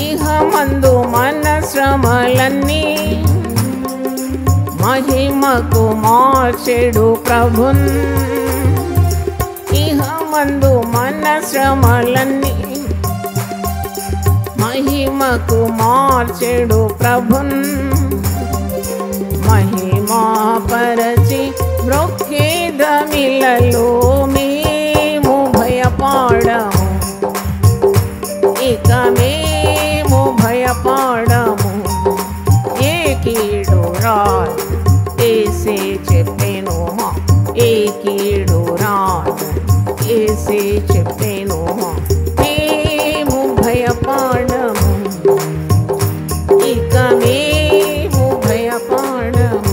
ఇహమందు మన శ్రమలన్నీ మహిమకు మార్చెడు ప్రభున్ ఇహమందు మన శ్రమలన్నీ మహిమకు మార్చెడు ప్రభున్ మహిమా పరచి మృక్కేదమిలలో మేము భయపడము ఇక మేము భయపడము ఏ కీడురా ఏసే చెప్పెనుమా ఏ కీడురా ఏసే చెప్పెనుమా మేము భయపడము ఇక మేము భయపడము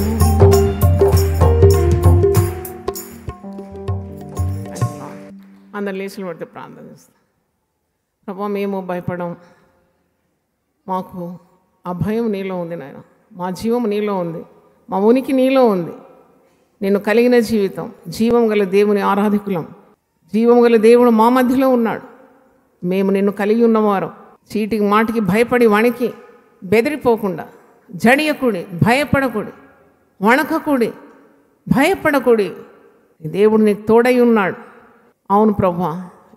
అందరు లేచిన పడితే ప్రార్థన చేస్తాం. ప్రభా మేము భయపడం మాకు ఆ భయం నీలో ఉంది నాయన మా జీవం నీలో ఉంది మా ఉనికి నీలో ఉంది నిన్ను కలిగిన జీవితం జీవం గల దేవుని ఆరాధికులం జీవం గల దేవుడు మా మధ్యలో ఉన్నాడు మేము నిన్ను కలిగి ఉన్నవారు చీటికి మాటికి భయపడి వణికి బెదిరిపోకుండా జడియకుడి భయపడకుడి వణకకుడి భయపడకుడి దేవుడు నీకు తోడై ఉన్నాడు. అవును ప్రభా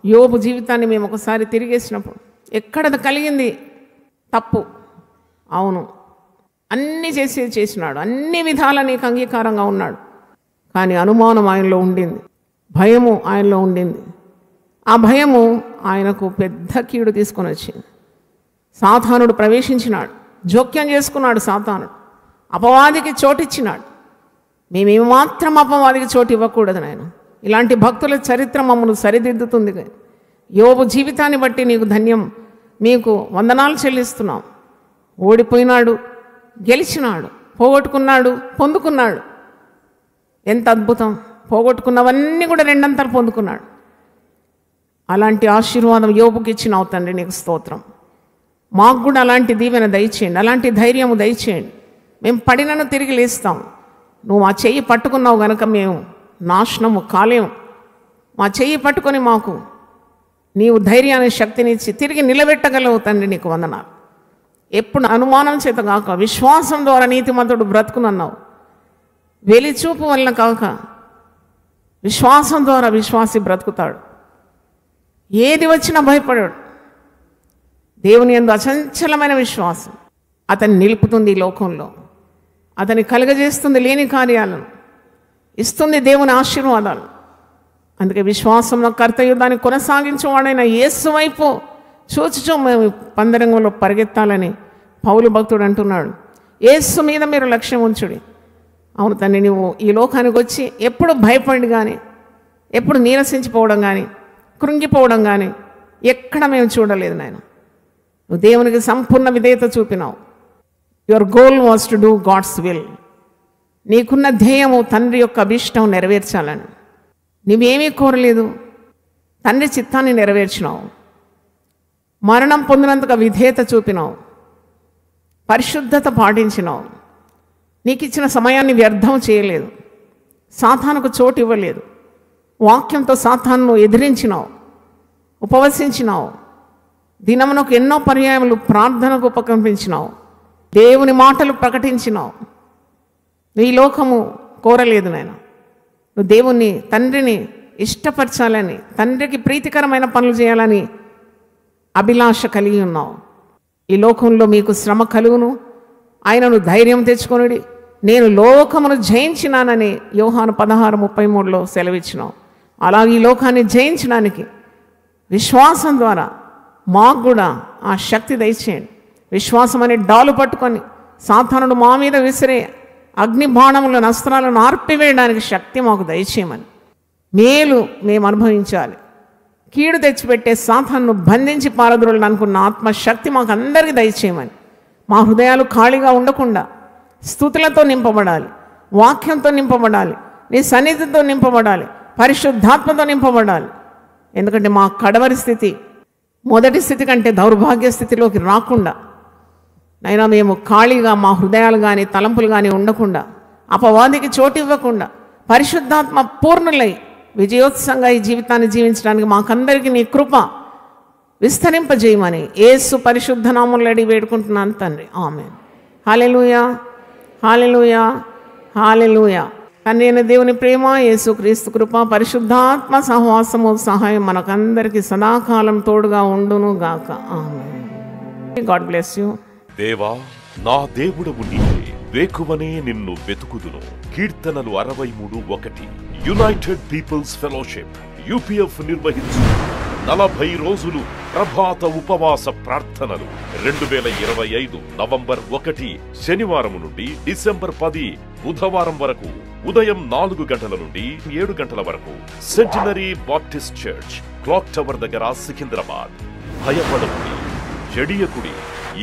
యోబు జీవితాన్ని మేము ఒకసారి తిరిగేసినప్పుడు ఎక్కడది కలిగింది తప్పు అవును అన్నీ చేసినాడు అన్ని విధాల నీకు అంగీకారంగా ఉన్నాడు కానీ అనుమానం ఆయనలో ఉండింది భయము ఆయనలో ఉండింది ఆ భయము ఆయనకు పెద్ద కీడు తీసుకొని వచ్చింది. సాతానుడు ప్రవేశించినాడు జోక్యం చేసుకున్నాడు సాతానుడు అపవాదికి చోటిచ్చినాడు మేమేమి మాత్రం అపవాదికి చోటు ఇవ్వకూడదు నాయన ఇలాంటి భక్తుల చరిత్ర మమ్మల్ని సరిదిద్దుతుంది. యోబు జీవితాన్ని బట్టి నీకు ధన్యం మీకు వందనాలు చెల్లిస్తున్నాం. ఓడిపోయినాడు గెలిచినాడు పోగొట్టుకున్నాడు పొందుకున్నాడు ఎంత అద్భుతం పోగొట్టుకున్నవన్నీ కూడా రెండంతలు పొందుకున్నాడు. అలాంటి ఆశీర్వాదం యోబుకి ఇచ్చినావు తండ్రి నీకు స్తోత్రం. మాకు కూడా అలాంటి దీవెన దయచేయండి అలాంటి ధైర్యము దయచేయండి మేము పడినను తిరిగి లేస్తాం. నువ్వు మా చెయ్యి పట్టుకున్నావు గనక మేము నాశనము కాలేము. మా చెయ్యి పట్టుకొని మాకు నీవు ధైర్యాన్ని శక్తినిచ్చి తిరిగి నిలబెట్టగలవు తండ్రి నీకు వందనాలు. ఎప్పుడు అనుమానం చేత కాక విశ్వాసం ద్వారా నీతిమంతుడు బ్రతుకునన్నావు వెలిచూపు వలన కాక విశ్వాసం ద్వారా విశ్వాసి బ్రతుకుతాడు. ఏది వచ్చినా భయపడాడు. దేవుని యందు అచంచలమైన విశ్వాసం అతన్ని నిలుపుతుంది ఈ లోకంలో అతని కలుగజేస్తుంది లేని కార్యాలను ఇస్తుంది దేవుని ఆశీర్వాదాలు. అందుకే విశ్వాసంలో కర్తయుద్ధాన్ని కొనసాగించేవాడైన యేసు వైపు చూచుచూ మేము పందరంగంలో పరిగెత్తాలని పౌలు భక్తుడు అంటున్నాడు. యేసు మీద మీరు లక్ష్యం ఉంచుడి. అవును తండ్రి నువ్వు ఈ లోకానికి వచ్చి ఎప్పుడు భయపడి కానీ ఎప్పుడు నీరసించిపోవడం కానీ కృంగిపోవడం కానీ ఎక్కడ మేము చూడలేదు నాయన. నువ్వు దేవునికి సంపూర్ణ విధేయత చూపినావు. Your goal was to do God's will. నీకున్న ధ్యేయము తండ్రి యొక్క అభిష్టం నెరవేర్చాలని నువ్వేమీ కోరలేదు తండ్రి చిత్తాన్ని నెరవేర్చినావు. మరణం పొందినంతగా విధేయత చూపినావు పరిశుద్ధత పాటించినావు. నీకు ఇచ్చిన సమయాన్ని వ్యర్థం చేయలేదు సాతానుకు చోటు ఇవ్వలేదు. వాక్యంతో సాతాను ఎదిరించినావు ఉపవసించినావు. దినమునకు ఎన్నో పర్యాయములు ప్రార్థనకు ఉపకంపించినావు. దేవుని మాటలు ప్రకటించినావు. ఈ లోకము కోరలేదు నాయన. నువ్వు దేవుణ్ణి, తండ్రిని ఇష్టపరచాలని, తండ్రికి ప్రీతికరమైన పనులు చేయాలని అభిలాష కలిగి ఉన్నావు. ఈ లోకంలో మీకు శ్రమ కలుగును, ఆయనను ధైర్యం తెచ్చుకొనుడి, నేను లోకమును జయించినానని యోహాను 16:33 సెలవిచ్చినావు. అలాగే ఈ లోకాన్ని జయించడానికి విశ్వాసం ద్వారా మాకు కూడా ఆ శక్తి దయచేయండి. విశ్వాసం అనే డాలు పట్టుకొని సాతానుడు మా మీద విసిరే అగ్ని బాణములను, అస్త్రాలను ఆర్పివేయడానికి శక్తి మాకు దయచేయమని, మేలు మేము అనుభవించాలి, కీడు తెచ్చిపెట్టే సాతానును బంధించి పారద్రోలని అనుకున్న ఆత్మశక్తి మాకు అందరికీ దయచేయమని, మా హృదయాలు ఖాళీగా ఉండకుండా స్తుతులతో నింపబడాలి, వాక్యంతో నింపబడాలి, నీ సన్నిధితో నింపబడాలి, పరిశుద్ధాత్మతో నింపబడాలి. ఎందుకంటే మా కడవరి స్థితి మొదటి స్థితి కంటే దౌర్భాగ్య స్థితిలోకి రాకుండా నైనా మేము ఖాళీగా మా హృదయాలు కానీ తలంపులు కానీ ఉండకుండా, అపవాదికి చోటు ఇవ్వకుండా, పరిశుద్ధాత్మ పూర్ణులై విజయోత్సవంగా ఈ జీవితాన్ని జీవించడానికి మాకందరికీ నీ కృప విస్తరింపజేయమని యేసు పరిశుద్ధ నామములో అడిగి వేడుకుంటున్నాను తండ్రి. ఆమేన్. హల్లెలూయా, హల్లెలూయా, హల్లెలూయా. తండ్రి అయిన దేవుని ప్రేమ, యేసు క్రీస్తు కృప, పరిశుద్ధాత్మ సహవాసము, సహాయం మనకందరికీ సదాకాలం తోడుగా ఉండును గాక. ఆమేన్. God bless you. దేవా, నా దేవుడవు నీవే, వేకువనే నిన్ను వెతుకుదును. కీర్తనలు 63:1. యునైటెడ్ పీపుల్స్ ఫెలోషిప్ UPF నిర్వహించు 40 రోజులు ప్రభాత ఉపవాస ప్రార్థనలు 2025 నవంబర్ 1 శనివారం నుండి డిసెంబర్ 10 బుధవారం వరకు ఉదయం 4 గంటల నుండి 7 గంటల వరకు centenary Baptist church, clock tower దగ్గర, సికింద్రాబాద్. భయపడకుడి, జడియకుడి,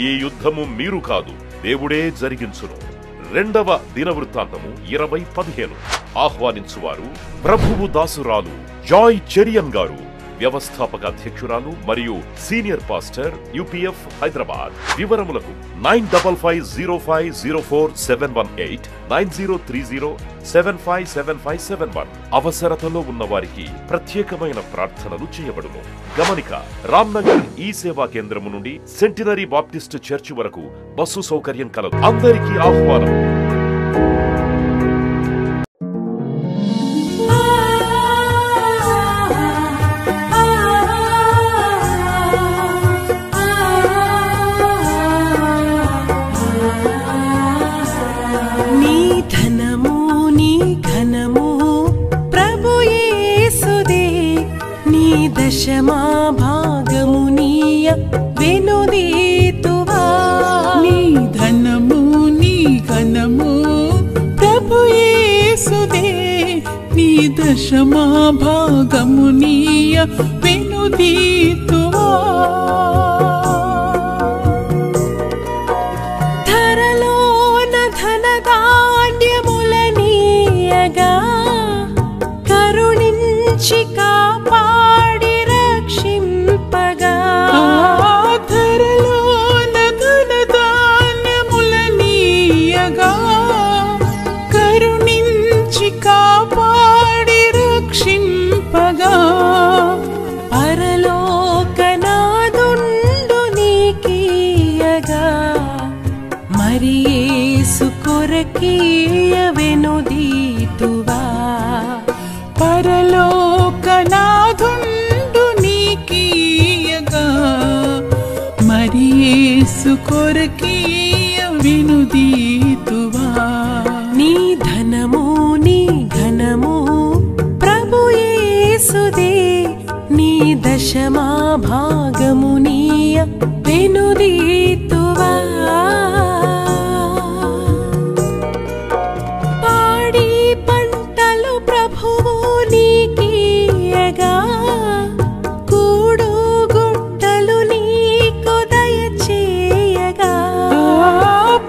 ఈ యుద్ధము మీరు కాదు, దేవుడే జరిగించును. 2వ దినవృత్తాంతము 20:15. ఆహ్వానించువారు ప్రభువు దాసురాలు జాయ్ చెరియన్ గారు, వ్యవస్థాపక అధ్యక్షురాలు మరియు సీనియర్ పాస్టర్, UPF హైదరాబాద్. వివరములకు 9505047118 9030757571. అవసరతలో ఉన్న వారికి ప్రత్యేకమైన ప్రార్థనలు చేయబడును. గమనిక: రామ్నగర్ ఈ సేవా కేంద్రము నుండి సెంటినరీ బాప్టిస్ట్ చర్చి వరకు బస్సు సౌకర్యం కలదు. అందరికీ ఆహ్వానం. దశమా భాగమునీయ వెనుదీతువా, నీ ధనము నీ ఘనము ప్రభు యేసుదే, నీ దశమా భాగమునీయ వెనుదీతువా. ధరలోన ధనధాన్యములనీయగా కరుణించి కాపాడి రక్షింపగా, ధరలోన ధనధాన్యములనీయగా కరుణించి కాపాడి రక్షింపగా, పరలోకనాదుండు నీకీయగా మరి యేసు కొరకీయ వెనుదీతువా, పరలోకనాదుండు నీకీయగా మరి యేసు కొరకీయ వెనుదీతువా. నీ ధనము నీ ఘనము ప్రభు యేసుదే, నీ దశమా భాగమునీయ వెనుదీతువా. పాడి పంటలు ప్రభువు నీకీయగా కూడు గుట్టలు నీకు దయచేయగా,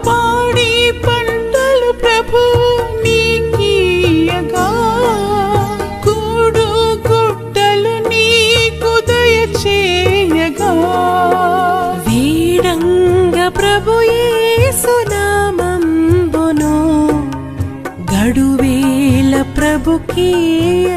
పాడి పంటలు ప్రభువు నీకీయగా కూడు గుట్టలు నీకు దయచేయగా, వీడంగ ప్రభు యేసు నామంబును గడువేల ప్రభుకీయ